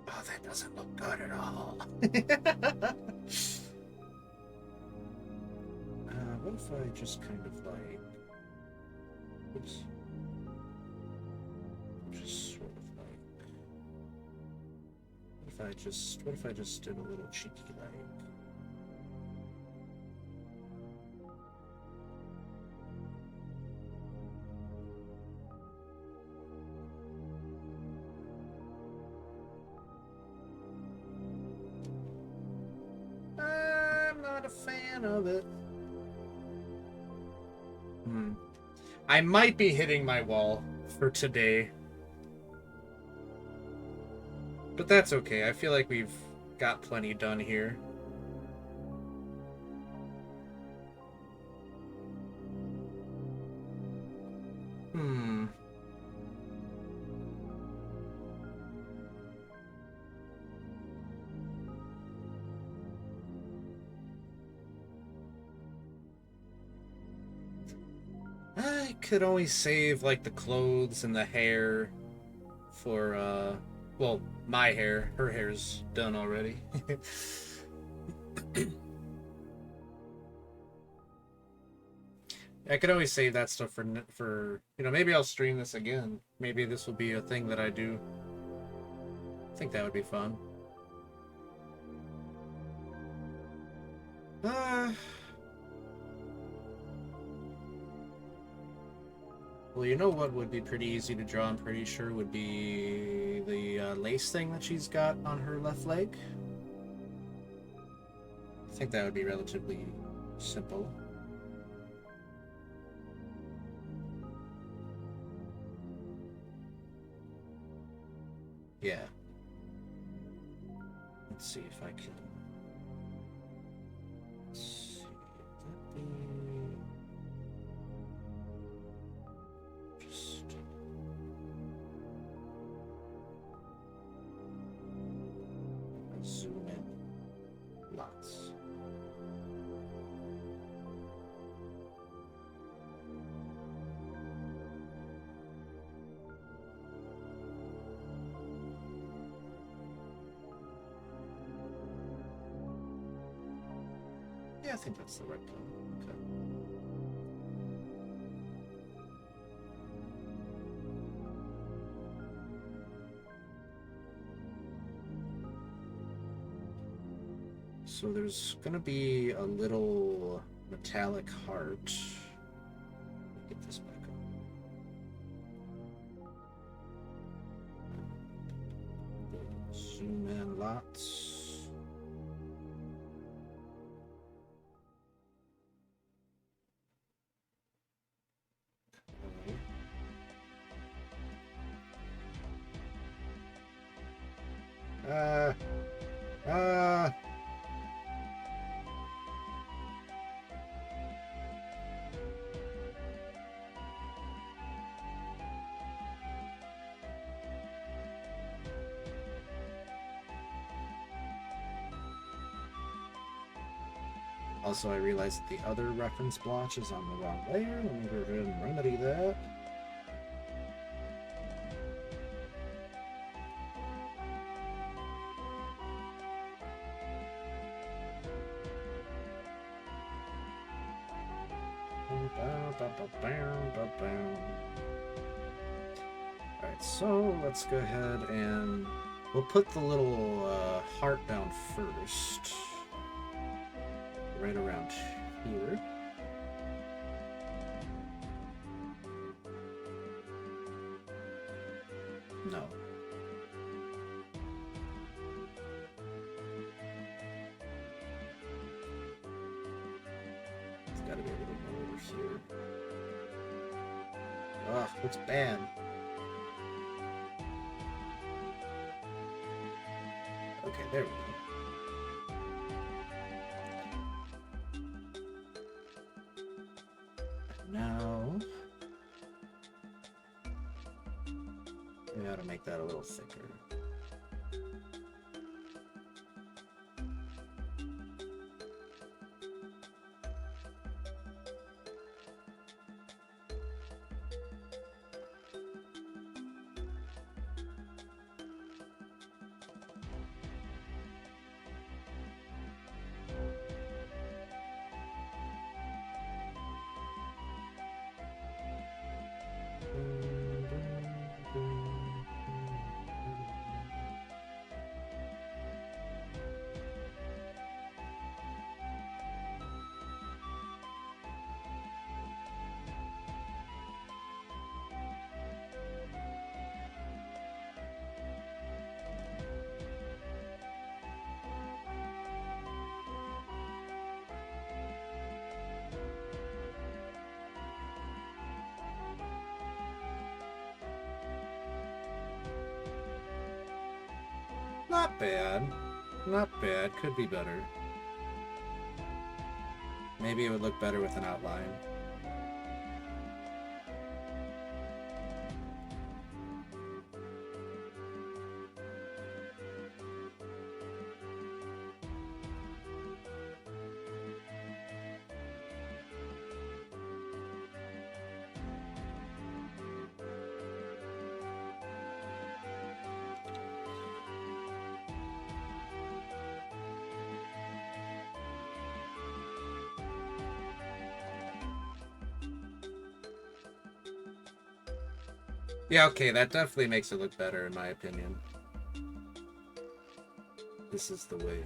Oh, that doesn't look good at all. What if I just kind of like, oops, just sort of like, what if I just did a little cheeky like, I'm not a fan of it. I might be hitting my wall for today. But that's okay. I feel like we've got plenty done here. I could always save like the clothes and the hair for well, my hair. Her hair's done already. I could always save that stuff for you know, maybe I'll stream this again. Maybe this will be a thing that I do. I think that would be fun. Well, you know what would be pretty easy to draw, I'm pretty sure, would be the lace thing that she's got on her left leg. I think that would be relatively simple. Yeah. Let's see if I can... Let's see. Just... zoom in. Lots. Yeah, I think that's the right one. Okay. So there's gonna be a little metallic heart. Get this back up. Zoom in lots. Also, I realized that the other reference blotch is on the wrong layer. Let me go ahead and remedy that. Alright, so let's go ahead and we'll put the little heart down first. Right around here. No. It's gotta be a little more over here. Ugh, looks bad. Okay, there we go. Now, we ought to make that a little thicker. Not bad. Not bad. Could be better. Maybe it would look better with an outline. Yeah, okay, that definitely makes it look better in my opinion. This is the way.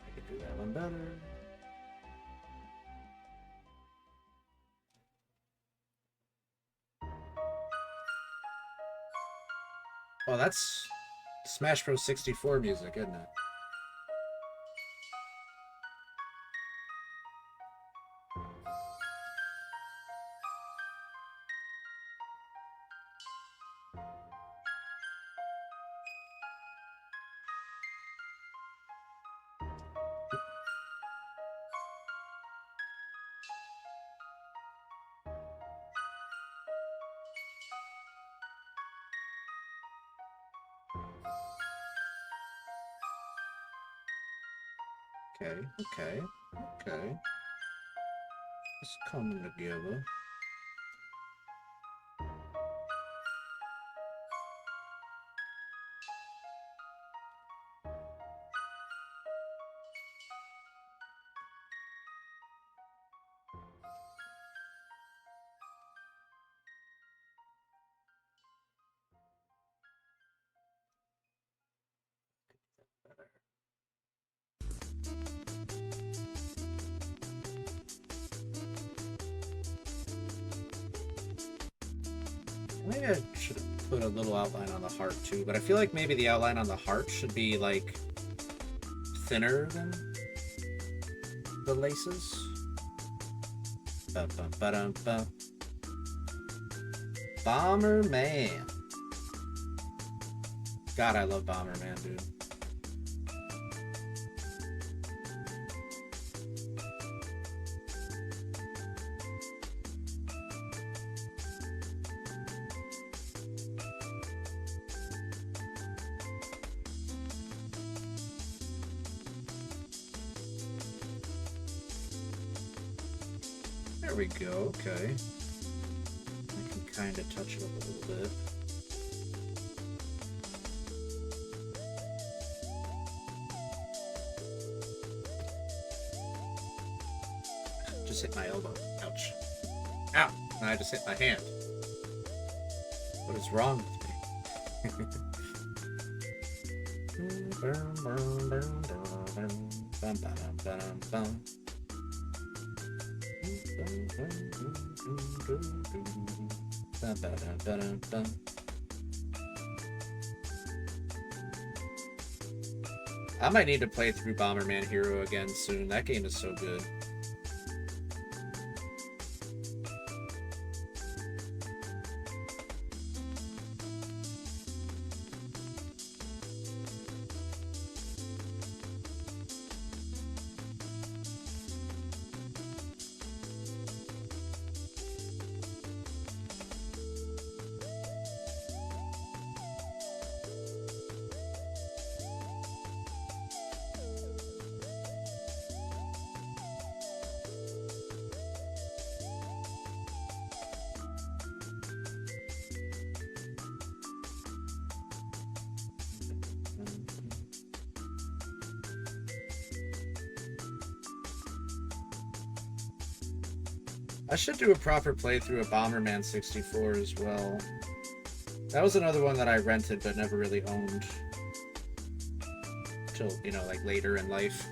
I could do that one better. Oh, that's Smash Bros. 64 music, isn't it? Okay. It's coming together. Maybe I should have put a little outline on the heart too, but I feel like maybe the outline on the heart should be like thinner than the laces. Ba-ba-ba-dum-ba. Bomberman. God, I love Bomberman, dude. There we go, okay. I can kind of touch it up a little bit. Just hit my elbow. Ouch. Ow! And I just hit my hand. What is wrong with me? I might need to play through Bomberman Hero again soon. That game is so good. I should do a proper playthrough of Bomberman 64 as well. That was another one that I rented but never really owned. Till, you know, like later in life.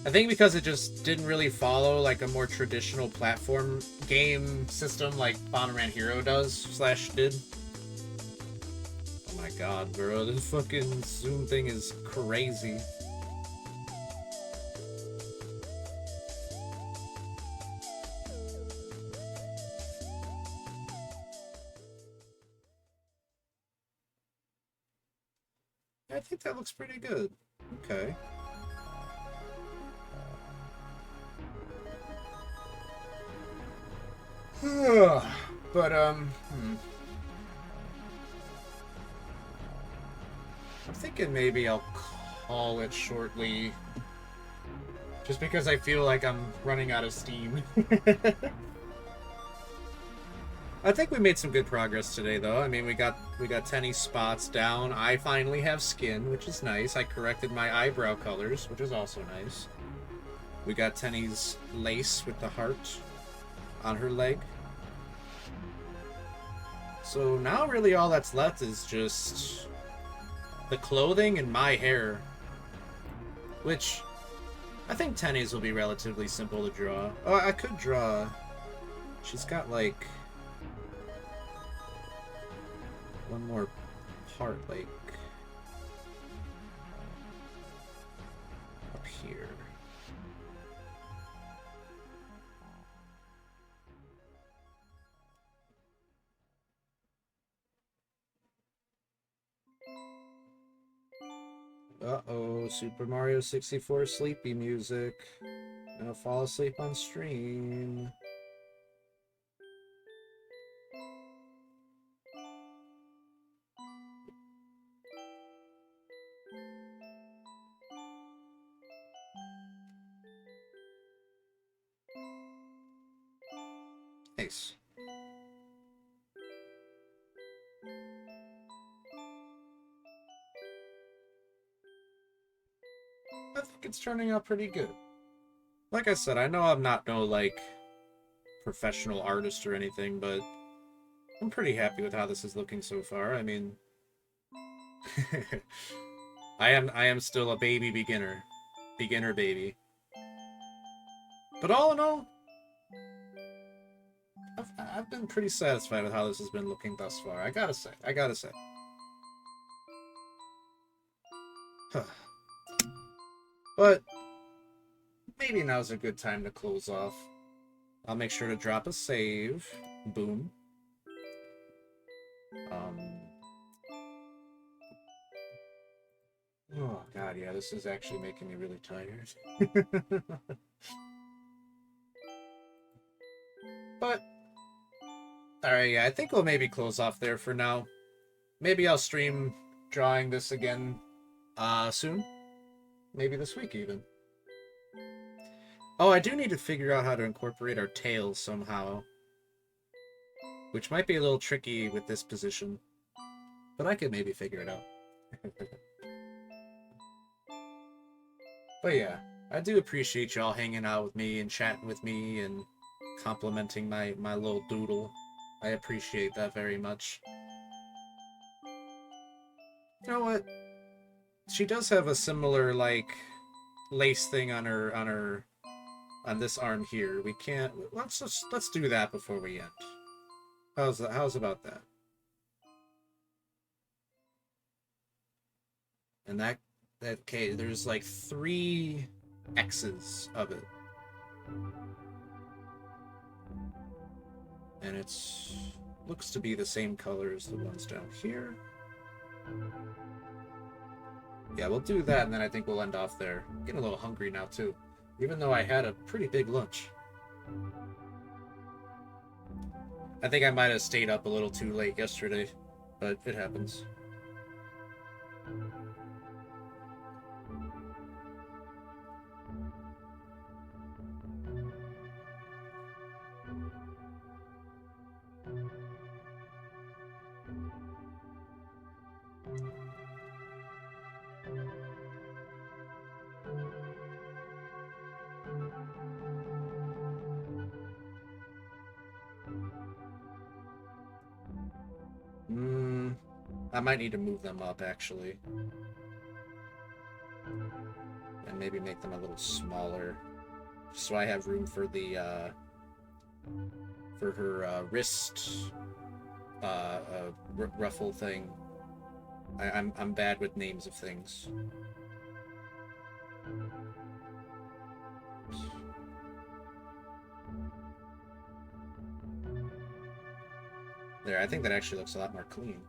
I think because it just didn't really follow like a more traditional platform game system like Bomberman Hero does, / did. Oh my god, bro, this fucking zoom thing is crazy. I think that looks pretty good. Okay. But, I'm thinking maybe I'll call it shortly. Just because I feel like I'm running out of steam. I think we made some good progress today, though. I mean, we got Tenny's spots down. I finally have skin, which is nice. I corrected my eyebrow colors, which is also nice. We got Tenny's lace with the heart on her leg. So now really all that's left is just the clothing and my hair. Which, I think Tenny's will be relatively simple to draw. Oh, I could draw... She's got, like... one more part, like... up here. Uh-oh, Super Mario 64 sleepy music. Gonna fall asleep on stream. Nice. I think it's turning out pretty good. Like I said, I know I'm not no, like, professional artist or anything, but I'm pretty happy with how this is looking so far. I mean... I am still a baby beginner. Beginner baby. But all in all, I've been pretty satisfied with how this has been looking thus far. I gotta say. But maybe now's a good time to close off. I'll make sure to drop a save. Boom. Oh god, yeah, this is actually making me really tired. But alright, yeah, I think we'll maybe close off there for now. Maybe I'll stream drawing this again soon. maybe this week even. Oh, I do need to figure out how to incorporate our tails somehow. Which might be a little tricky with this position. But I could maybe figure it out. But yeah, I do appreciate y'all hanging out with me and chatting with me and complimenting my little doodle. I appreciate that very much. You know what? She does have a similar, like, lace thing on this arm here. We can't... Let's do that before we end. How's about that? And that okay, there's like 3 X's of it. And it's looks to be the same color as the ones down here. Yeah, we'll do that, and then I think we'll end off there. I'm getting a little hungry now, too. Even though I had a pretty big lunch. I think I might have stayed up a little too late yesterday, but it happens. I might need to move them up, actually. And maybe make them a little smaller. So I have room for the, for her, wrist, ruffle thing. I'm bad with names of things. There, I think that actually looks a lot more clean.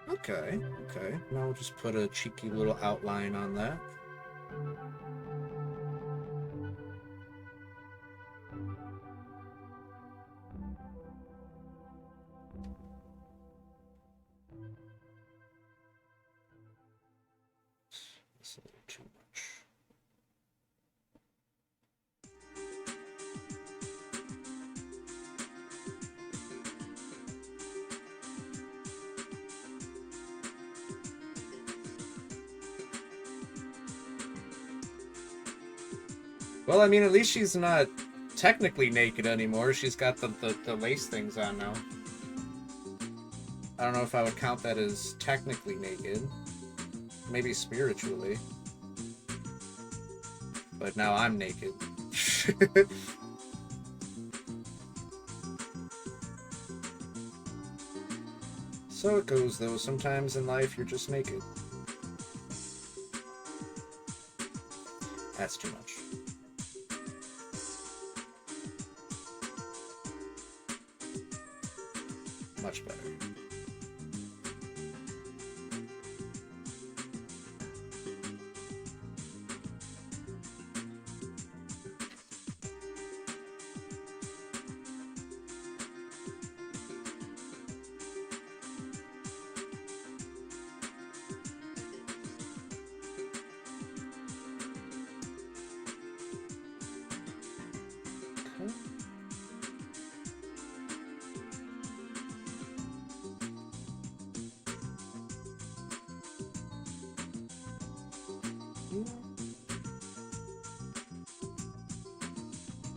Okay, okay. Now we'll just put a cheeky little outline on that. That's a little too much. Well, I mean, at least she's not technically naked anymore. She's got the lace things on now. I don't know if I would count that as technically naked. Maybe spiritually. But now I'm naked. So it goes, though. Sometimes in life, you're just naked. That's too much. Much better.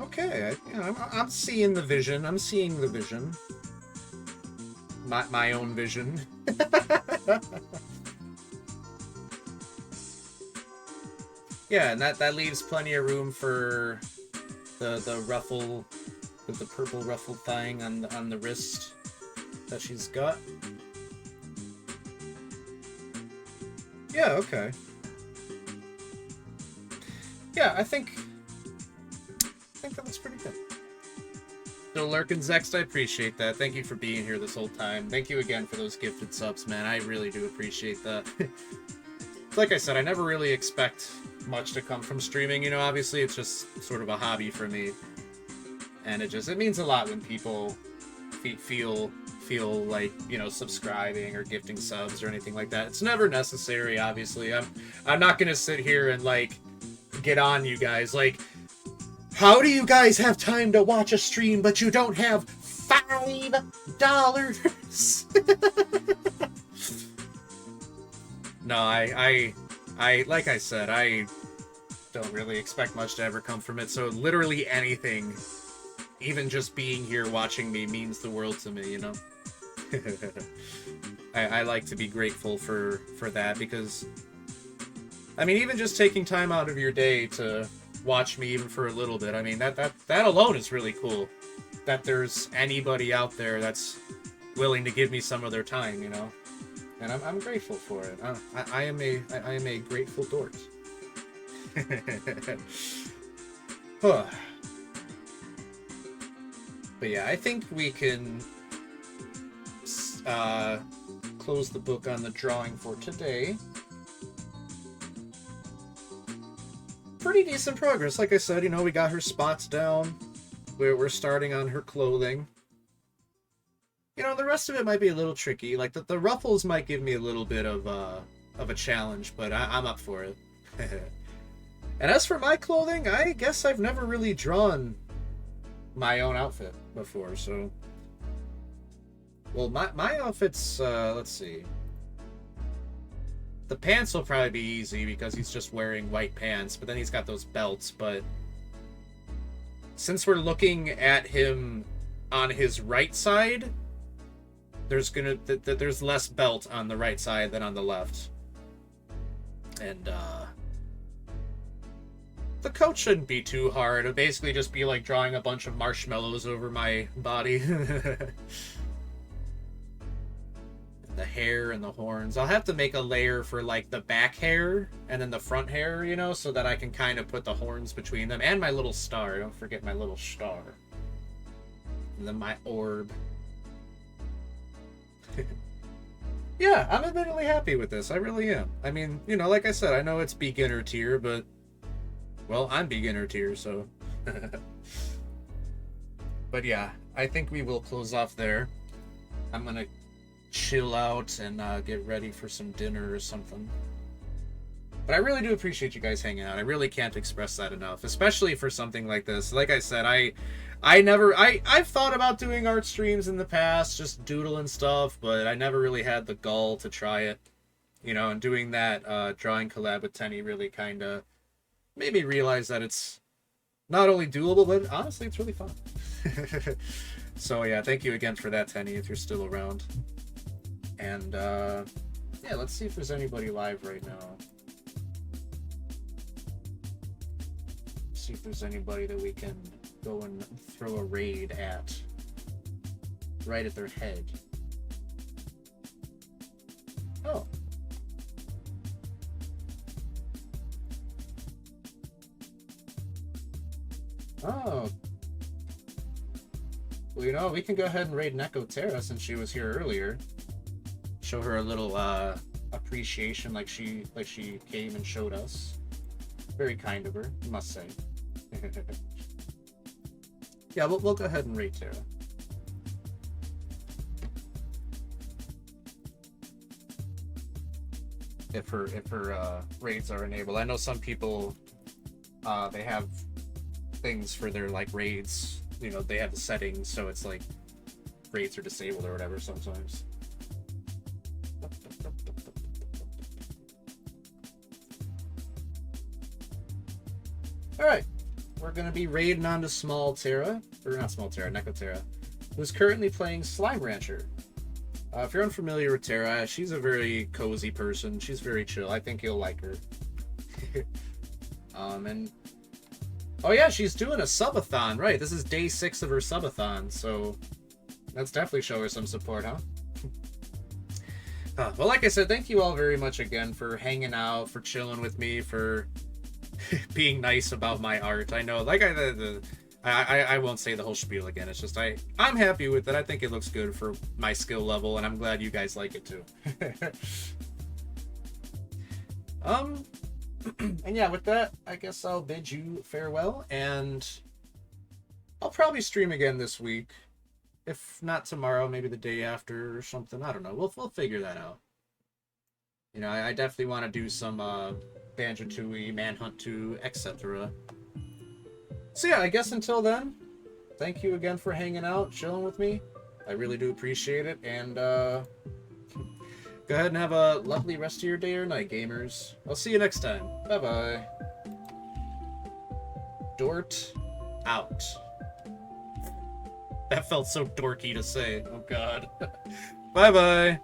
Okay, I'm seeing the vision. I'm seeing the vision. My own vision. Yeah, and that leaves plenty of room for the ruffle, with the purple ruffle thing on the wrist that she's got. Yeah, okay. Yeah, I think that looks pretty good. So Lurkin Zext, I appreciate that. Thank you for being here this whole time. Thank you again for those gifted subs, man. I really do appreciate that. Like I said, I never really expect much to come from streaming, you know, obviously it's just sort of a hobby for me. And it means a lot when people feel feel like, you know, subscribing or gifting subs or anything like that. It's never necessary, obviously. I'm not gonna sit here and like get on you guys like, how do you guys have time to watch a stream but you don't have $5? No, I like I said, I don't really expect much to ever come from it, so literally anything, even just being here watching me, means the world to me, you know? I like to be grateful for that, because, I mean, even just taking time out of your day to watch me even for a little bit, I mean, that alone is really cool. That there's anybody out there that's willing to give me some of their time, you know? And I'm grateful for it. I am a grateful dork. Huh. But yeah, I think we can close the book on the drawing for today. Pretty decent progress. Like I said, you know, we got her spots down. We're starting on her clothing. You know, the rest of it might be a little tricky. Like, the ruffles might give me a little bit of a challenge, but I'm up for it. And as for my clothing, I guess I've never really drawn my own outfit before, so... Well, my outfit's, let's see. The pants will probably be easy because he's just wearing white pants, but then he's got those belts, but... Since we're looking at him on his right side, there's less belt on the right side than on the left. And, the coat shouldn't be too hard. It'll basically just be like drawing a bunch of marshmallows over my body. The hair and the horns. I'll have to make a layer for like the back hair and then the front hair, you know, so that I can kind of put the horns between them. And my little star. Don't forget my little star. And then my orb. Yeah, I'm admittedly happy with this. I really am. I mean, you know, like I said, I know it's beginner tier, but... Well, I'm beginner tier, so... But yeah, I think we will close off there. I'm gonna chill out and get ready for some dinner or something. But I really do appreciate you guys hanging out. I really can't express that enough, especially for something like this. Like I said, I've thought about doing art streams in the past, just doodling stuff, but I never really had the gall to try it. You know, and doing that drawing collab with Tenny really kind of made me realize that it's not only doable, but honestly, it's really fun. So yeah, thank you again for that, Tenny, if you're still around. And yeah, let's see if there's anybody live right now. See if there's anybody that we can go and throw a raid at. Right at their head. Oh. Oh. Well, you know, we can go ahead and raid Neko Terra since she was here earlier. Show her a little appreciation like she came and showed us. Very kind of her, I must say. Yeah, we'll go ahead and raid Terra. If her raids are enabled. I know some people they have things for their like raids. You know, they have the settings so it's like raids are disabled or whatever sometimes. Alright, we're going to be raiding onto Small Terra, or not Small Terra, Neko Terra, who's currently playing Slime Rancher. If you're unfamiliar with Terra, she's a very cozy person. She's very chill. I think you'll like her. And... Oh yeah, she's doing a subathon, right. This is day 6 of her subathon, so let's definitely show her some support, huh? Well, like I said, thank you all very much again for hanging out, for chilling with me, for being nice about my art. I know, like I won't say the whole spiel again. It's just I'm happy with it. I think it looks good for my skill level, and I'm glad you guys like it too. And yeah, with that, I guess I'll bid you farewell, and I'll probably stream again this week. If not tomorrow, maybe the day after or something. I don't know. We'll figure that out. You know, I definitely want to do some Banjo-Tooie, Manhunt 2, etc. So yeah, I guess until then, thank you again for hanging out, chilling with me. I really do appreciate it, and go ahead and have a lovely rest of your day or night, gamers. I'll see you next time. Bye-bye. Dort out. That felt so dorky to say. Oh god. Bye-bye.